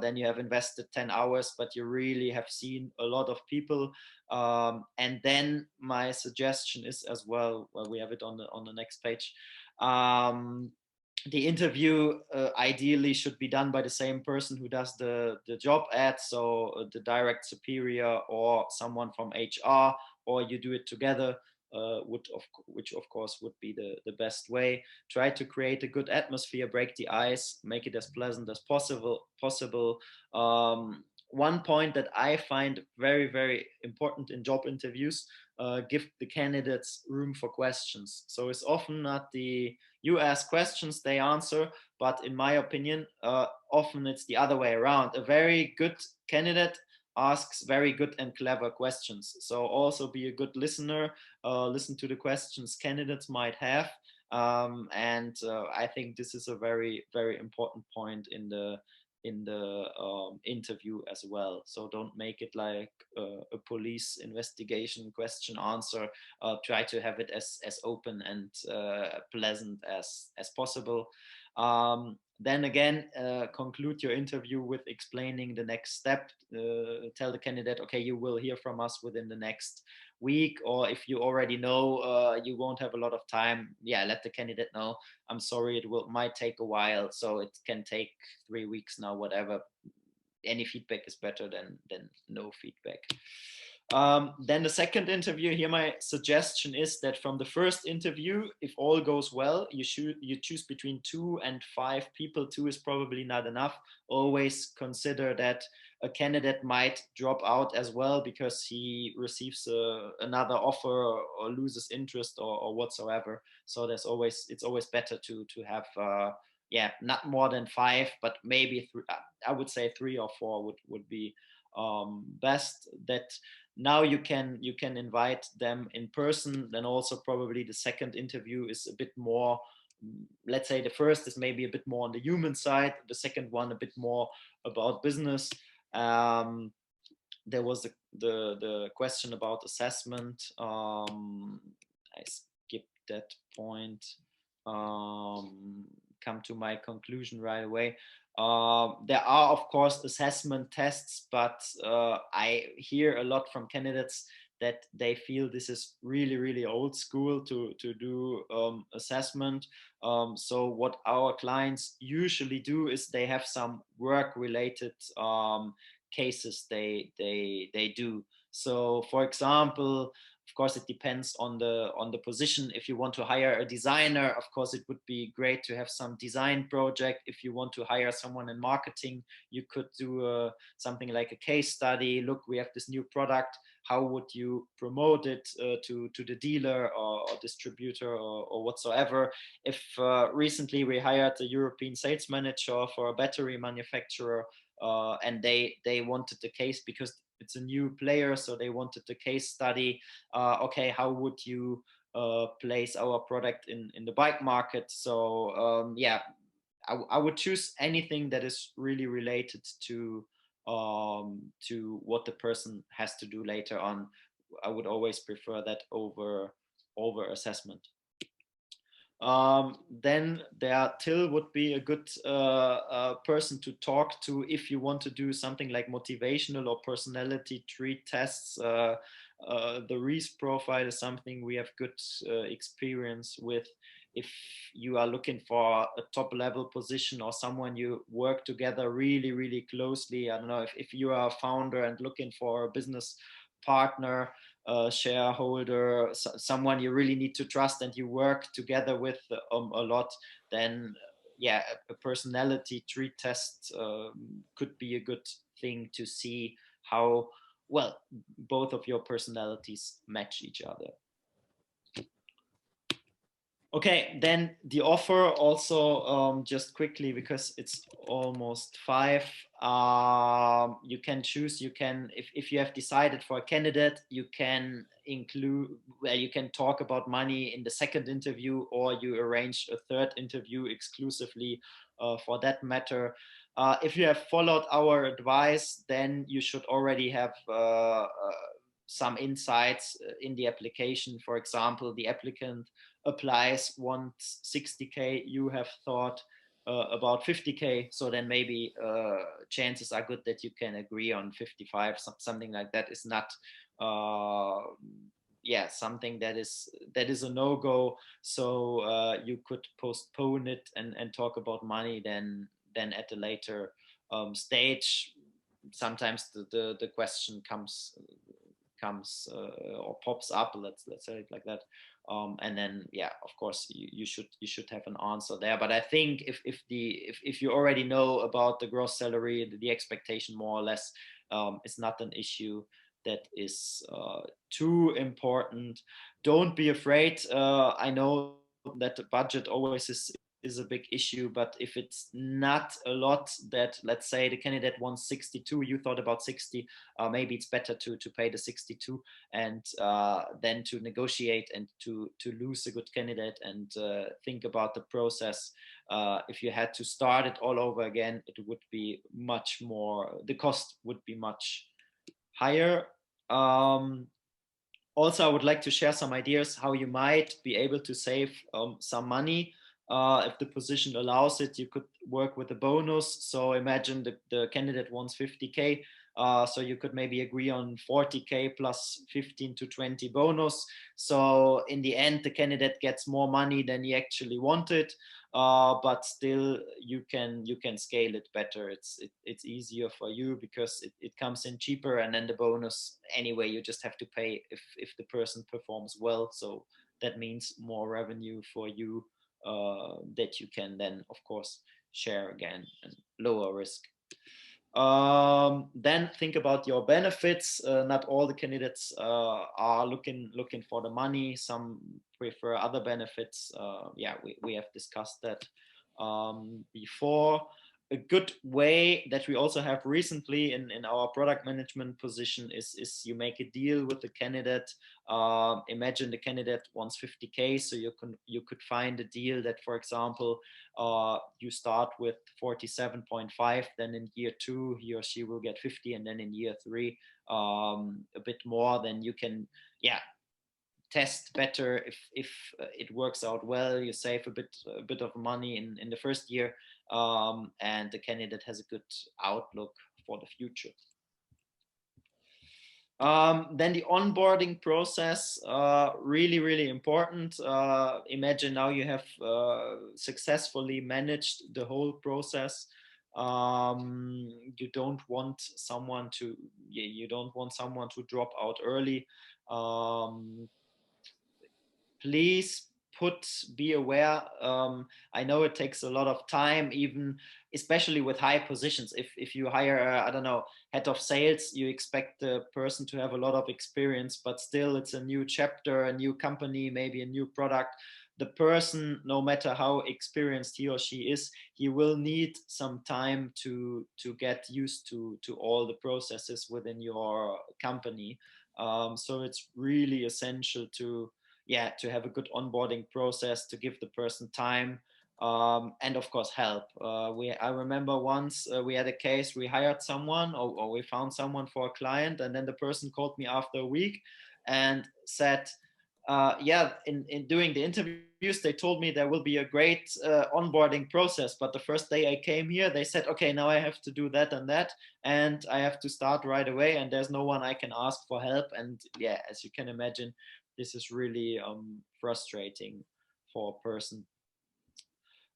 then you have invested 10 hours, but you really have seen a lot of people. And then my suggestion is as well, we have it on the next page, the interview ideally should be done by the same person who does the job ad, so the direct superior or someone from HR, or you do it together, which of course would be the best way. Try to create a good atmosphere, break the ice, make it as pleasant as possible. One point that I find very, very important in job interviews, give the candidates room for questions. So it's often not you ask questions, they answer, but in my opinion, often it's the other way around. A very good candidate asks very good and clever questions. So also be a good listener, listen to the questions candidates might have. And I think this is a very, very important point in the interview as well. So don't make it like a police investigation question answer. Try to have it as open and pleasant as possible. Then again, conclude your interview with explaining the next step. Tell the candidate, okay, you will hear from us within the next week, or if you already know you won't have a lot of time, yeah, let the candidate know, I'm sorry, it might take a while, so it can take 3 weeks now, whatever. Any feedback is better than no feedback. Then the second interview, here my suggestion is that from the first interview, if all goes well, you choose between 2 and 5 people. 2 is probably not enough. Always consider that a candidate might drop out as well because he receives another offer or loses interest or whatsoever. So it's always better to have yeah, not more than 5, but maybe 3. I would say 3 or 4 would be best. That now you can invite them in person. Then also probably the second interview is a bit more, let's say the first is maybe a bit more on the human side, the second one a bit more about business. There was the question about assessment. I skipped that point. Come to my conclusion right away. There are, of course, assessment tests, but I hear a lot from candidates that they feel this is really, really old school to do assessment. So what our clients usually do is they have some work-related cases they do. So, for example, of course, it depends on the position. If you want to hire a designer, of course, it would be great to have some design project. If you want to hire someone in marketing, you could do something like a case study. Look, we have this new product. How would you promote it to the dealer or distributor or whatsoever? If recently we hired a European sales manager for a battery manufacturer, and they wanted the case because it's a new player, so they wanted the case study. Okay, how would you place our product in the bike market? So yeah, I would choose anything that is really related to what the person has to do later on. I would always prefer that over assessment. Then Till would be a good person to talk to if you want to do something like motivational or personality trait tests. The Reese profile is something we have good experience with. If you are looking for a top level position or someone you work together really, really closely, I don't know, if you are a founder and looking for a business partner, shareholder, someone you really need to trust and you work together with a lot, then yeah, a personality trait test could be a good thing to see how well both of your personalities match each other. Okay, then the offer also, just quickly, because it's almost 5, you can choose, you can, if you have decided for a candidate, you can include, well, you can talk about money in the second interview, or you arrange a third interview exclusively for that matter. If you have followed our advice, then you should already have some insights in the application. For example, the applicant applies, wants 60K, you have thought about 50K, so then maybe chances are good that you can agree on 55, something like that. Is not something that is a no-go. So you could postpone it and talk about money then at a later stage. Sometimes the question comes or pops up, let's say it like that, and then of course you should have an answer there. But I think if you already know about the gross salary, the expectation more or less, it's not an issue that is too important. Don't be afraid. I know that the budget always is a big issue, but if it's not a lot, that, let's say the candidate wants 62, you thought about 60, maybe it's better to pay the 62 and then to negotiate and to lose a good candidate and think about the process. If you had to start it all over again, it would be much more, the cost would be much higher. Also, I would like to share some ideas how you might be able to save some money. If the position allows it, you could work with a bonus. So imagine the candidate wants 50K. So you could maybe agree on 40K plus 15 to 20 bonus. So in the end, the candidate gets more money than he actually wanted. But still you can scale it better. It's easier for you because it comes in cheaper, and then the bonus anyway you just have to pay if the person performs well. So that means more revenue for you that you can then of course share again and lower risk. Then think about your benefits. Not all the candidates are looking for the money. Some prefer other benefits. We have discussed that before. A good way that we also have recently in our product management position is you make a deal with the candidate. Imagine the candidate wants 50K, so you could find a deal that, for example, you start with 47.5, then in year 2 he or she will get 50, and then in year 3 a bit more. Then you can test better if it works out well. You save a bit of money in the first year, and the candidate has a good outlook for the future. Then the onboarding process, really important. Imagine now you have successfully managed the whole process. You don't want someone to drop out early. Please be aware. I know it takes a lot of time, even especially with high positions. If you hire I don't know, head of sales, you expect the person to have a lot of experience, but still it's a new chapter, a new company, maybe a new product. The person, no matter how experienced he or she is, he will need some time to get used to all the processes within your company. So it's really essential to have a good onboarding process, to give the person time, and of course help. I remember once we had a case, we hired someone or we found someone for a client, and then the person called me after a week and said, in doing the interviews, they told me there will be a great onboarding process, but the first day I came here, they said, okay, now I have to do that and that, and I have to start right away, and there's no one I can ask for help. And as you can imagine, this is really frustrating for a person.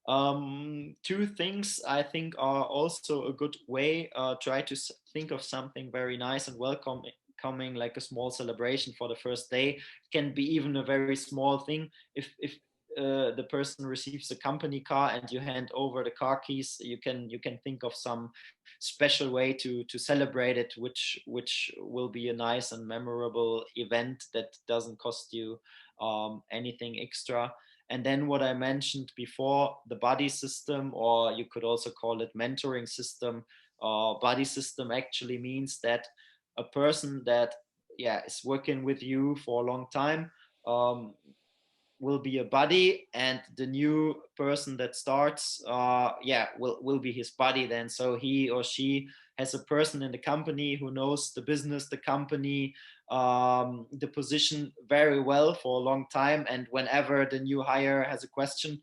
2 things I think are also a good way. Try to think of something very nice and welcoming, like a small celebration for the first day. It can be even a very small thing. If the person receives a company car and you hand over the car keys, you can think of some special way to celebrate it, which will be a nice and memorable event that doesn't cost you anything extra. And then what I mentioned before, the buddy system, or you could also call it mentoring system. Buddy system actually means that a person that is working with you for a long time will be a buddy, and the new person that starts will be his buddy then. So he or she has a person in the company who knows the business, the company, the position very well for a long time, and whenever the new hire has a question,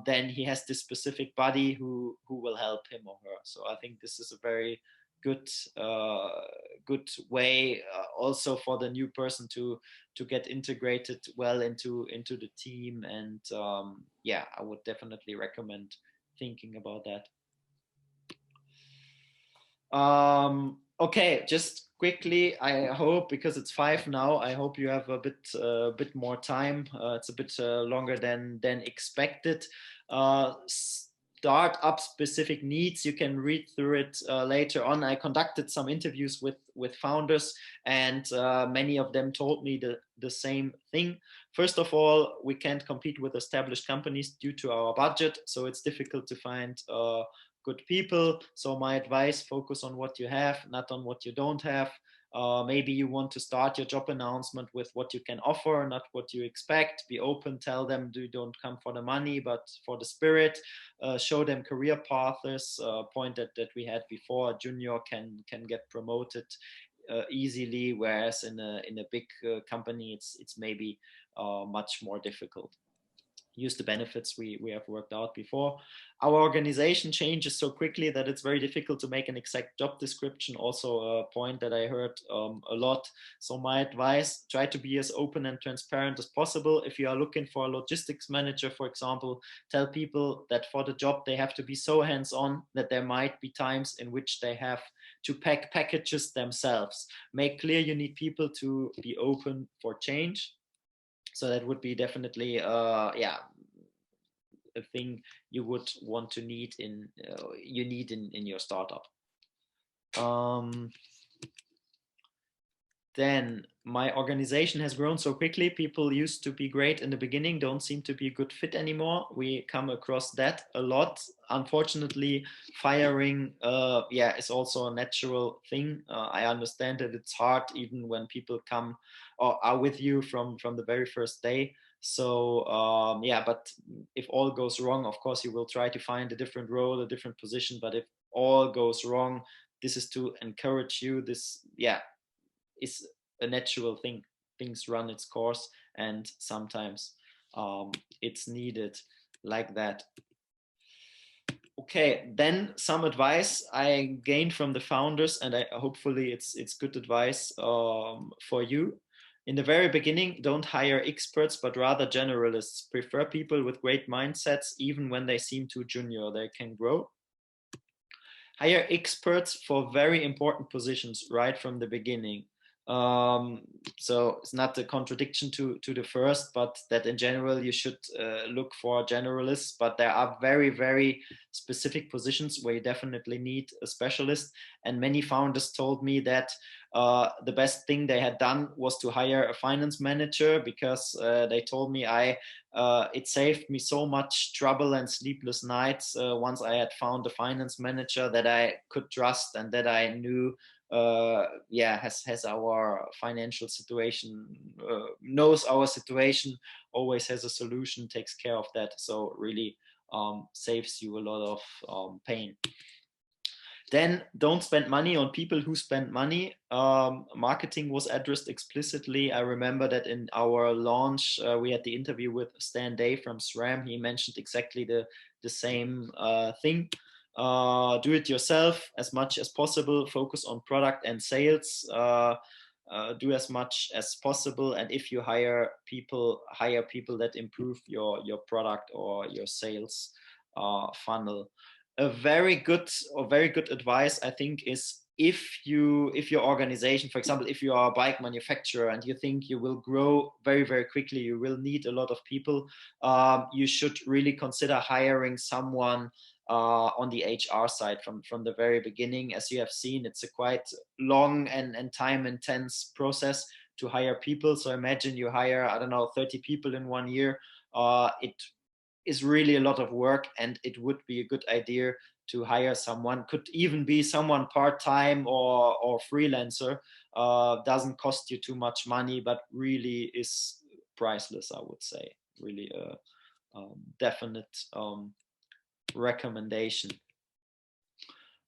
then he has this specific buddy who will help him or her. So I think this is a very good way also for the new person to get integrated well into the team. And I would definitely recommend thinking about that. Okay, just quickly, I hope, because it's 5 now, I hope you have a bit more time. It's a bit longer than expected. Startup specific needs, you can read through it later on. I conducted some interviews with founders, and many of them told me the same thing. First of all, we can't compete with established companies due to our budget, so it's difficult to find good people. So my advice, focus on what you have, not on what you don't have. Maybe you want to start your job announcement with what you can offer, not what you expect. Be open, tell them you don't come for the money, but for the spirit. Show them career paths. Point that we had before, a junior can get promoted easily, whereas in a big company, it's maybe much more difficult. Use the benefits we have worked out before. Our organization changes so quickly that it's very difficult to make an exact job description. Also a point that I heard a lot. So my advice, try to be as open and transparent as possible. If you are looking for a logistics manager, for example, tell people that for the job they have to be so hands-on that there might be times in which they have to pack packages themselves. Make clear you need people to be open for change. So that would be definitely a thing you would want to need in your startup. Then my organization has grown so quickly. People used to be great in the beginning, don't seem to be a good fit anymore. We come across that a lot. Unfortunately, firing is also a natural thing. I understand that it's hard even when people come or are with you from the very first day. So but if all goes wrong, of course, you will try to find a different role, a different position. But if all goes wrong, this is to encourage you. This is a natural thing. Things run its course, and sometimes it's needed like that. Okay, then some advice I gained from the founders, and hopefully it's good advice for you. In the very beginning, don't hire experts, but rather generalists. Prefer people with great mindsets, even when they seem too junior. They can grow. Hire experts for very important positions right from the beginning. So it's not a contradiction to the first, but that in general you should look for generalists, but there are very, very specific positions where you definitely need a specialist. And many founders told me that the best thing they had done was to hire a finance manager, because they told me it saved me so much trouble and sleepless nights once I had found a finance manager that I could trust and that I knew has our financial situation, knows our situation, always has a solution, takes care of that. So really saves you a lot of pain. Then don't spend money on people who spend money. Marketing was addressed explicitly. I remember that in our launch, we had the interview with Stan Day from SRAM. He mentioned exactly the same thing. Do it yourself as much as possible. Focus on product and sales. Do as much as possible. And if you hire people that improve your product or your sales funnel. A very good advice, I think, is if your organization, for example, if you are a bike manufacturer and you think you will grow very, very quickly, you will need a lot of people, you should really consider hiring someone on the HR side from the very beginning. As you have seen, it's a quite long and time intense process to hire people. So imagine you hire, I don't know, 30 people in 1 year. It is really a lot of work, and it would be a good idea to hire someone. Could even be someone part-time or freelancer. Doesn't cost you too much money, but really is priceless, I would say. Really a definite recommendation.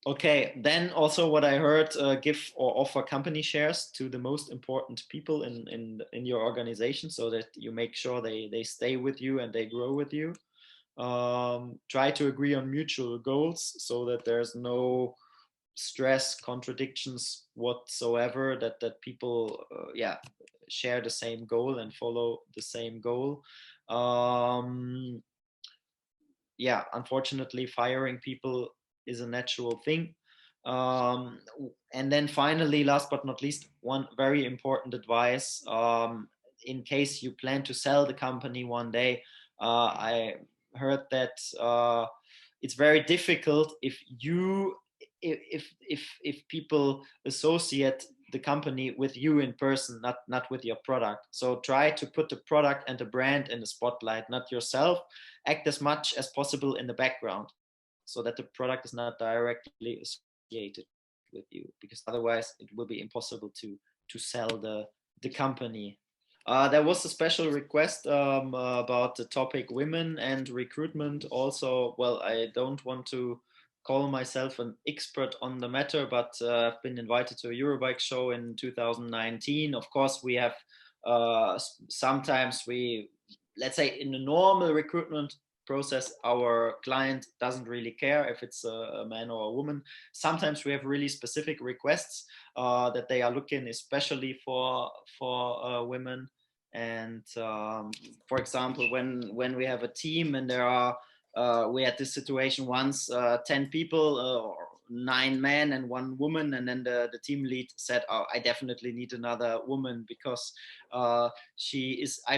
Okay, then also what I heard, give or offer company shares to the most important people in your organization, so that you make sure they stay with you and they grow with you. Try to agree on mutual goals, so that there's no stress, contradictions whatsoever, that people share the same goal and follow the same goal. Unfortunately, firing people is a natural thing. And then finally, last but not least, one very important advice, in case you plan to sell the company one day. I heard that it's very difficult if people associate the company with you in person, not with your product. So try to put the product and the brand in the spotlight, not yourself. Act as much as possible in the background, so that the product is not directly associated with you, because otherwise it will be impossible to sell the company. There was a special request about the topic women and recruitment also. Well, I don't want to call myself an expert on the matter, but I've been invited to a Eurobike show in 2019. Of course, we have sometimes let's say in the normal recruitment process, our client doesn't really care if it's a man or a woman. Sometimes we have really specific requests that they are looking especially for women. And for example, when we have a team and there are we had this situation once, 10 people, or 9 men and 1 woman, and then the team lead said, "Oh, I definitely need another woman, because I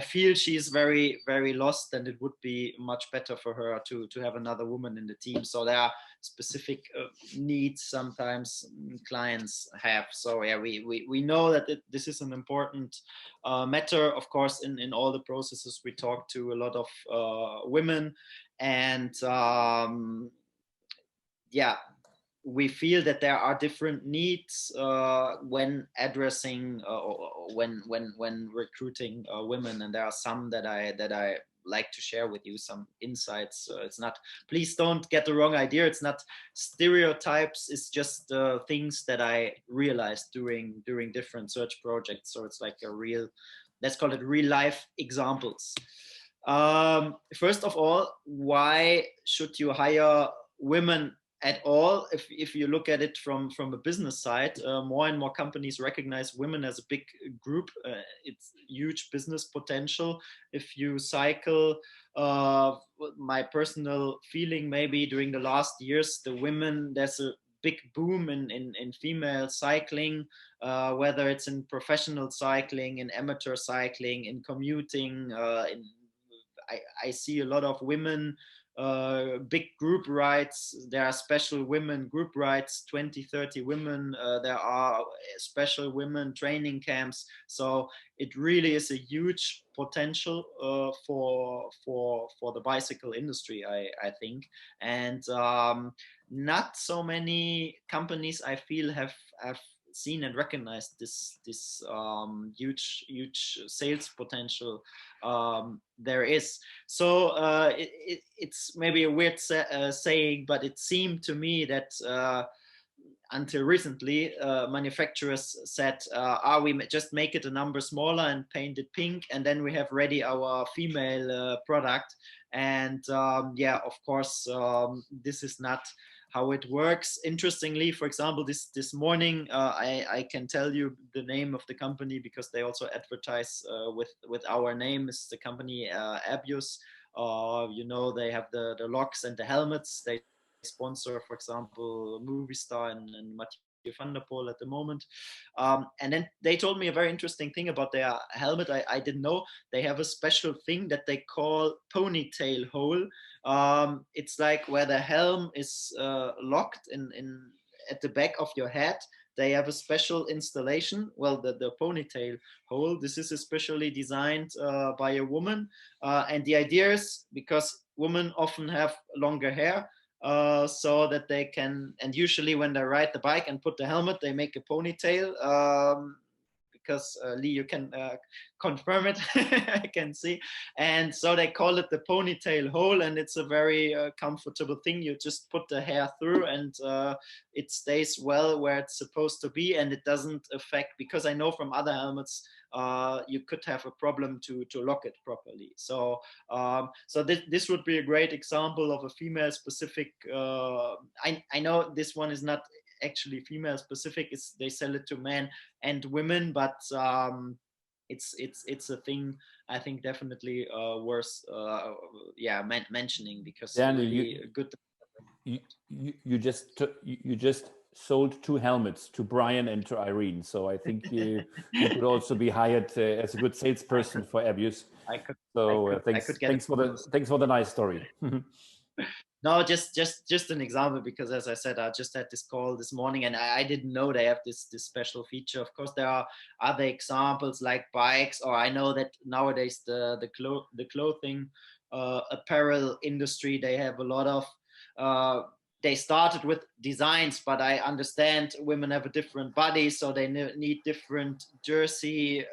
feel she is very, very lost, and it would be much better for her to have another woman in the team." So there are specific needs sometimes clients have. So yeah, we know that this is an important matter. Of course, in all the processes, we talk to a lot of women, and we feel that there are different needs when addressing when recruiting women, and there are some that I like to share with you, some insights. It's not, please don't get the wrong idea, it's not stereotypes, it's just things that I realized during different search projects. So it's like a real, let's call it real life examples. First of all, why should you hire women at all? If you look at it from a business side, more and more companies recognize women as a big group. It's huge business potential. If you cycle, my personal feeling, maybe during the last years, the women, there's a big boom in female cycling, whether it's in professional cycling, in amateur cycling, in commuting. I see a lot of women, big group rides. There are special women group rides, 20-30 women. There are special women training camps. So it really is a huge potential for the bicycle industry, I think. And not so many companies, I feel, have seen and recognized this huge sales potential there is. So it's maybe a weird saying, but it seemed to me that until recently, manufacturers said, we just make it a number smaller and paint it pink, and then we have ready our female product. And of course, this is not how it works. Interestingly, for example, this morning, I can tell you the name of the company, because they also advertise with our name. It's the company Abius. They have the locks and the helmets. They sponsor, for example, Movistar and Mathieu van der Poel at the moment. And then they told me a very interesting thing about their helmet. I didn't know. They have a special thing that they call ponytail hole. It's like where the helm is locked in at the back of your head. they have a special installation. Well, the ponytail hole, this is especially designed by a woman. And the idea is because women often have longer hair, so that they can, and usually when they ride the bike and put the helmet, they make a ponytail. Because Lee, you can confirm it, I can see. And so they call it the ponytail hole, and it's a very comfortable thing. You just put the hair through, and it stays well where it's supposed to be, and it doesn't affect, because I know from other helmets, you could have a problem to lock it properly. So this would be a great example of a female specific. I know this one is not actually female specific, they sell it to men and women, but it's a thing I think definitely worth mentioning, because Daniel, really good. You just sold 2 helmets to Brian and to Irene, so I think you could also be hired as a good salesperson for Airbus. Thanks for the nice story. No, just an example, because as I said, I just had this call this morning, and I didn't know they have this special feature. Of course, there are other examples like bikes, or I know that nowadays the clothing apparel industry, they have a lot of they started with designs, but I understand women have a different body, so they need different jersey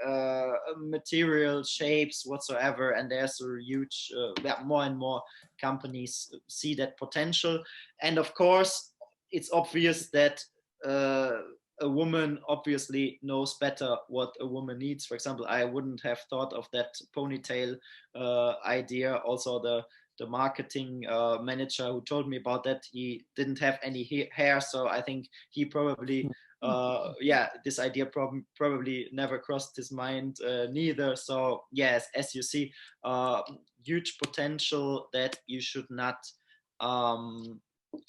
material, shapes, whatsoever. And there's a huge, more and more companies see that potential. And of course, it's obvious that a woman obviously knows better what a woman needs. For example, I wouldn't have thought of that ponytail idea. Also, the marketing manager who told me about that, he didn't have any hair, so I think he probably this idea probably never crossed his mind neither. So yes, as you see, huge potential that you should not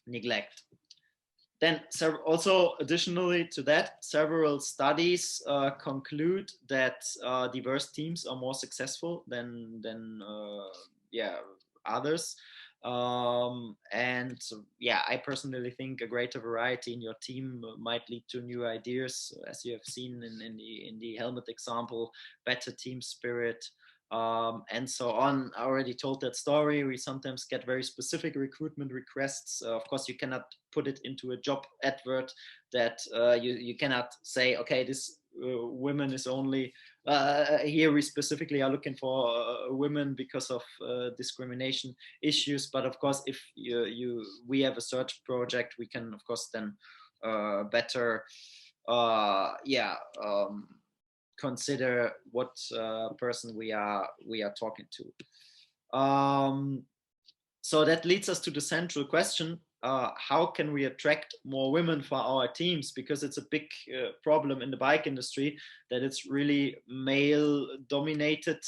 neglect. Then also additionally to that, several studies conclude that diverse teams are more successful than others. I personally think a greater variety in your team might lead to new ideas, as you have seen in the helmet example, better team spirit, and so on. I already told that story. We sometimes get very specific recruitment requests. Of course, you cannot put it into a job advert that you cannot say, okay, this women is only here we specifically are looking for women because of discrimination issues. But of course, if we have a search project, we can of course then better consider what person we are talking to. So that leads us to the central question: how can we attract more women for our teams? Because it's a big problem in the bike industry that it's really male dominated,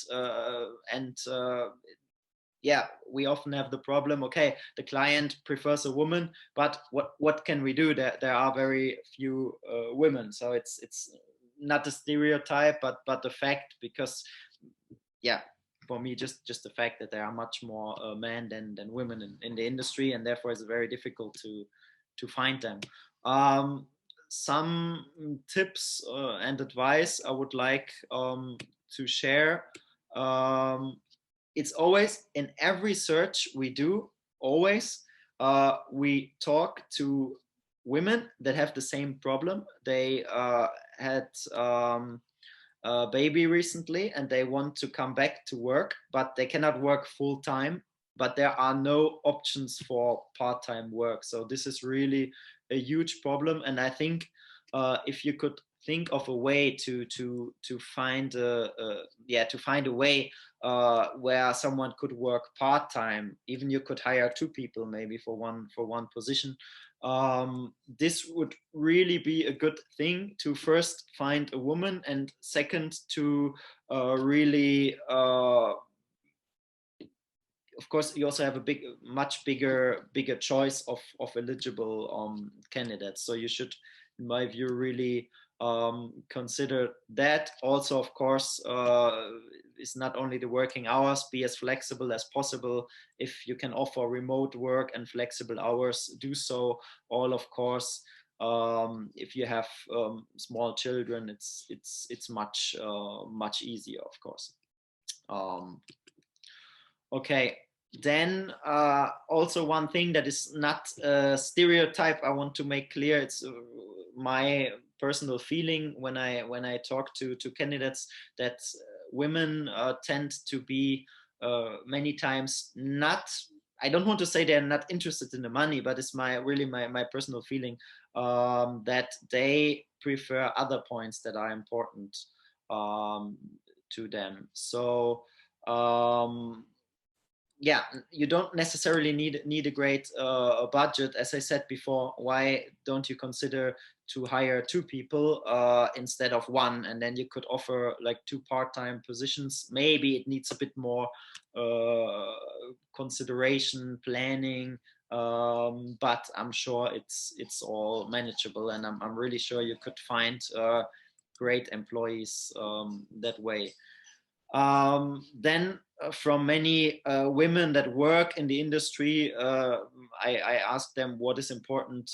we often have the problem, okay, the client prefers a woman, but what can we do? There are very few women. So it's not a stereotype, but the fact, because for me, just the fact that there are much more men than women in the industry, and therefore it's very difficult to find them. Some tips and advice I would like to share. It's always, in every search we do, always we talk to women that have the same problem. They had a baby recently and they want to come back to work, but they cannot work full time, but there are no options for part-time work. So this is really a huge problem. And I think if you could think of a way to find a way where someone could work part-time, even you could hire 2 people maybe for one position. This would really be a good thing to first find a woman, and second to really of course you also have a much bigger choice of eligible candidates. So you should, in my view, really consider that. Also, of course, it's not only the working hours, be as flexible as possible. If you can offer remote work and flexible hours, do so. All, of course, If you have small children, it's much easier, of course. Okay, then also one thing that is not a stereotype I want to make clear. It's my personal feeling when I talk to candidates, that women tend to be many times not. I don't want to say they're not interested in the money, but it's my personal feeling that they prefer other points that are important to them. So yeah, you don't necessarily need a great budget. As I said before, why don't you consider to hire 2 people instead of 1, and then you could offer like 2 part-time positions. Maybe it needs a bit more consideration, planning, but I'm sure it's all manageable, and I'm really sure you could find great employees that way. Then from many women that work in the industry, I asked them what is important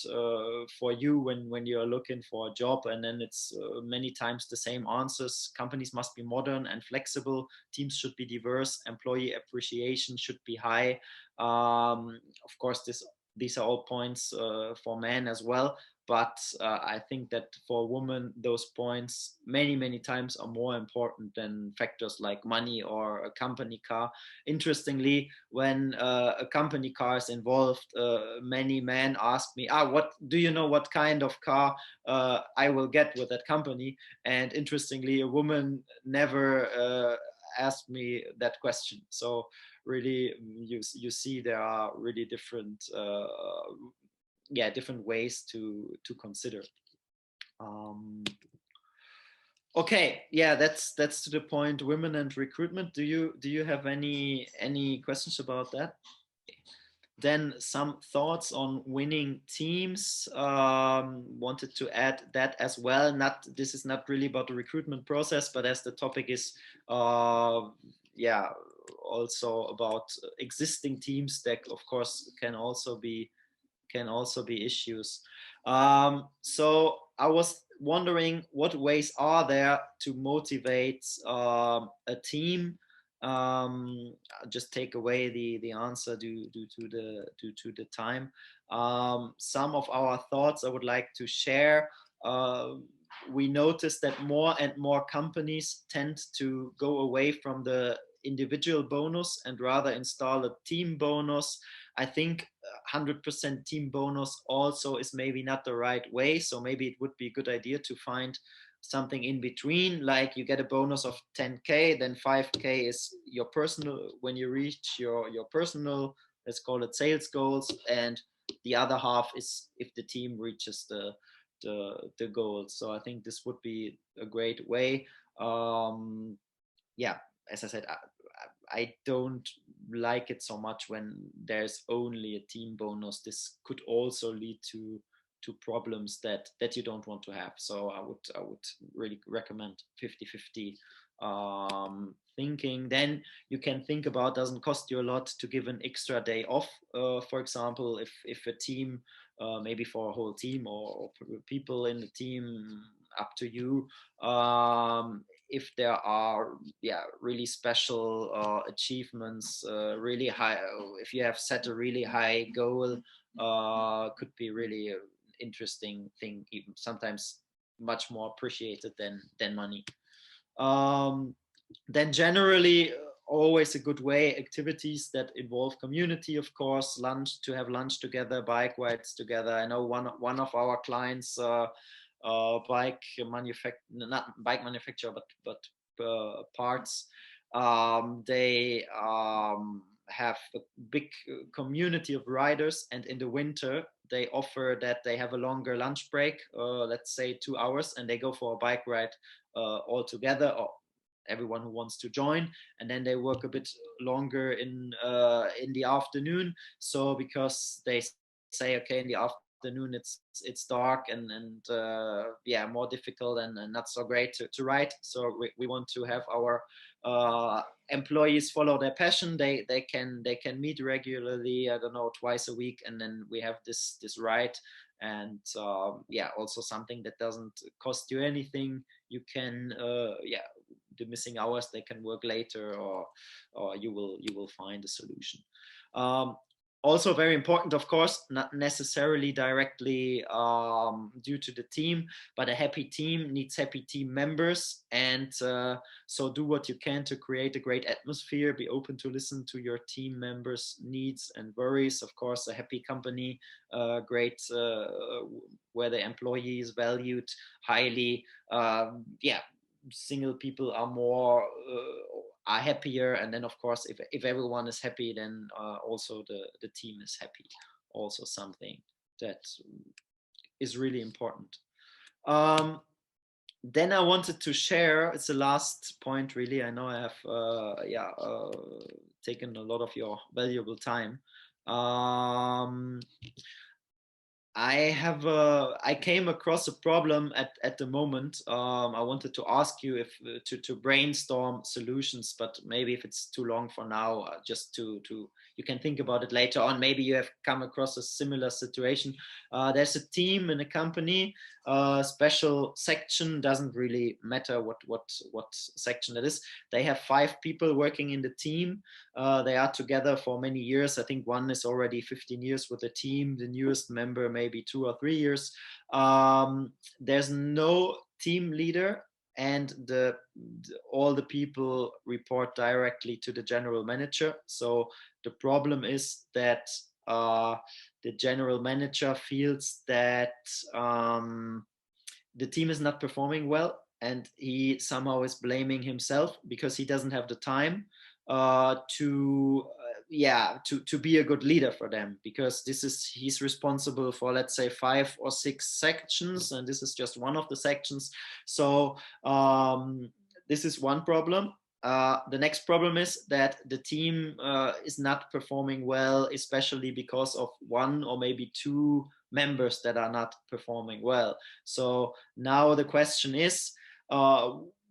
for you when you're looking for a job, and then it's many times the same answers. Companies must be modern and flexible, teams should be diverse, employee appreciation should be high. Of course, these are all points for men as well, but I think that for women, those points many times are more important than factors like money or a company car. Interestingly, when a company car is involved, many men ask me, what do you know what kind of car I will get with that company? And interestingly, a woman never asked me that question. So really, you see there are really different different ways to consider. Okay, yeah, that's to the point. Women and recruitment. Do you have any questions about that? Then some thoughts on winning teams. Wanted to add that as well. This is not really about the recruitment process, but as the topic is also about existing teams, that of course can also be issues. So I was wondering, what ways are there to motivate a team? Just take away the answer due to the time. Some of our thoughts I would like to share. We noticed that more and more companies tend to go away from the individual bonus and rather install a team bonus. I think 100% team bonus also is maybe not the right way. So maybe it would be a good idea to find something in between, like you get a bonus of 10K, then 5K is your personal, when you reach your personal, let's call it sales goals, and the other half is if the team reaches the goals. So I think this would be a great way. As I said, I don't like it so much when there's only a team bonus. This could also lead to problems that you don't want to have. So I would really recommend 50-50 thinking. Then you can think about, doesn't cost you a lot to give an extra day off. For example, if a team, maybe for a whole team or people in the team, up to you. If there are really special achievements, really high, if you have set a really high goal, could be really interesting thing, even sometimes much more appreciated than money. Then generally, always a good way, activities that involve community, of course, to have lunch together, bike rides together. I know one of our clients, bike manufacturer, but parts. They have a big community of riders, and in the winter they offer that they have a longer lunch break, let's say 2 hours, and they go for a bike ride all together, or everyone who wants to join, and then they work a bit longer in the afternoon. So because they say, okay, in the afternoon it's dark and more difficult and not so great to ride, so we want to have our employees follow their passion. They can meet regularly, I don't know, twice a week, and then we have this ride, and yeah, also something that doesn't cost you anything. You can yeah, the missing hours, they can work later, or you will find a solution. Also very important, of course, not necessarily directly due to the team, but a happy team needs happy team members. And so do what you can to create a great atmosphere. Be open to listen to your team members' needs and worries. Of course, a happy company, great, where the employee is valued highly. Yeah, single people are more are happier, and then of course if everyone is happy, then also the team is happy, also something that is really important. Then I wanted to share, it's the last point really, I know I have yeah, taken a lot of your valuable time. I came across a problem at the moment. I wanted to ask you if to brainstorm solutions, but maybe if it's too long for now, just to you can think about it later on. Maybe you have come across a similar situation. There's a team in a company, special section, doesn't really matter what section that is. They have 5 people working in the team. They are together for many years. I think one is already 15 years with the team. The newest member maybe 2 or 3 years. There's no team leader, and all the people report directly to the general manager. So the problem is that the general manager feels that the team is not performing well, and he somehow is blaming himself because he doesn't have the time to be a good leader for them, because he's responsible for, let's say, 5 or 6 sections, and this is just one of the sections. So this is one problem. The next problem is that the team is not performing well, especially because of 1 or maybe 2 members that are not performing well. So now the question is,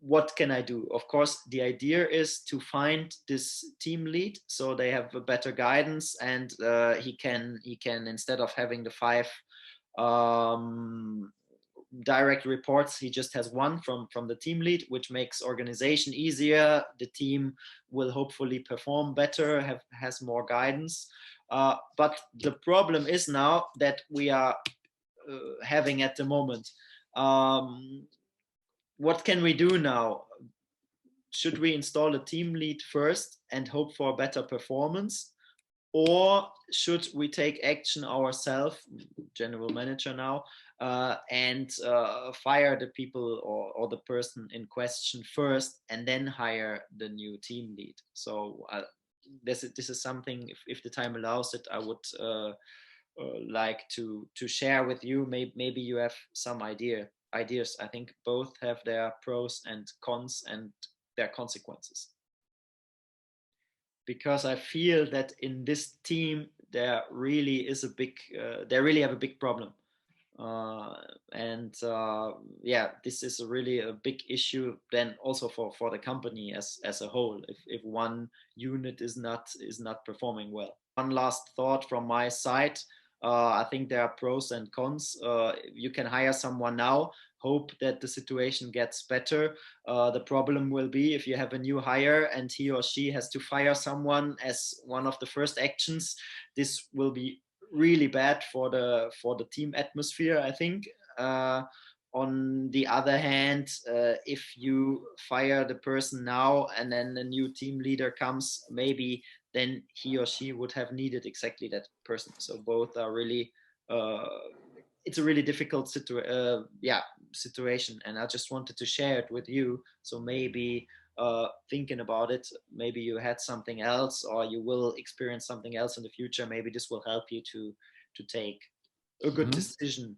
what can I do? Of course, the idea is to find this team lead so they have a better guidance, and he can instead of having the 5 direct reports, he just has 1 from the team lead, which makes organization easier. The team will hopefully perform better, has more guidance. But the problem is now that we are having at the moment. What can we do now? Should we install a team lead first and hope for better performance? Or should we take action ourselves, general manager now, and fire the people or the person in question first, and then hire the new team lead? So this is something, if the time allows it, I would like to share with you. Maybe you have some ideas. I think both have their pros and cons and their consequences, because I feel that in this team there really is they really have a big problem, and yeah, this is really a big issue then also for the company as a whole, if one unit is not performing well. One last thought from my side. I think there are pros and cons. You can hire someone now, hope that the situation gets better. The problem will be if you have a new hire and he or she has to fire someone as one of the first actions. This will be really bad for the team atmosphere, I think. On the other hand, if you fire the person now and then a new team leader comes, maybe then he or she would have needed exactly that person. So both are really, it's a really difficult situation. And I just wanted to share it with you. So maybe thinking about it, maybe you had something else, or you will experience something else in the future. Maybe this will help you to take a good decision.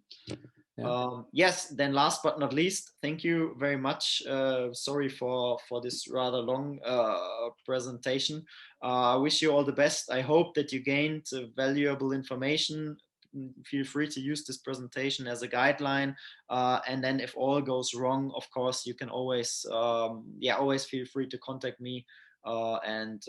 Yeah. Yes, then last but not least, thank you very much. Sorry for this rather long presentation. I wish you all the best. I hope that you gained valuable information. Feel free to use this presentation as a guideline. And then if all goes wrong, of course, you can always, always feel free to contact me. And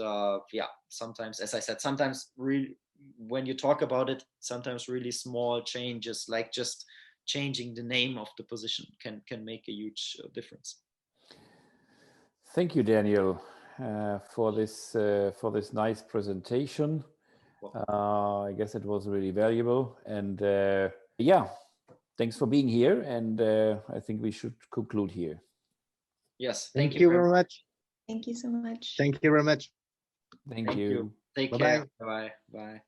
yeah, sometimes, as I said, sometimes really when you talk about it, sometimes really small changes, like just changing the name of the position, can make a huge difference. Thank you, Daniel, for this nice presentation. I guess it was really valuable, and yeah, thanks for being here. And I think we should conclude here. Yes, Thank you very much. Thank you so much. Thank you very much. Thank you. Take Bye-bye. care. Bye. Bye.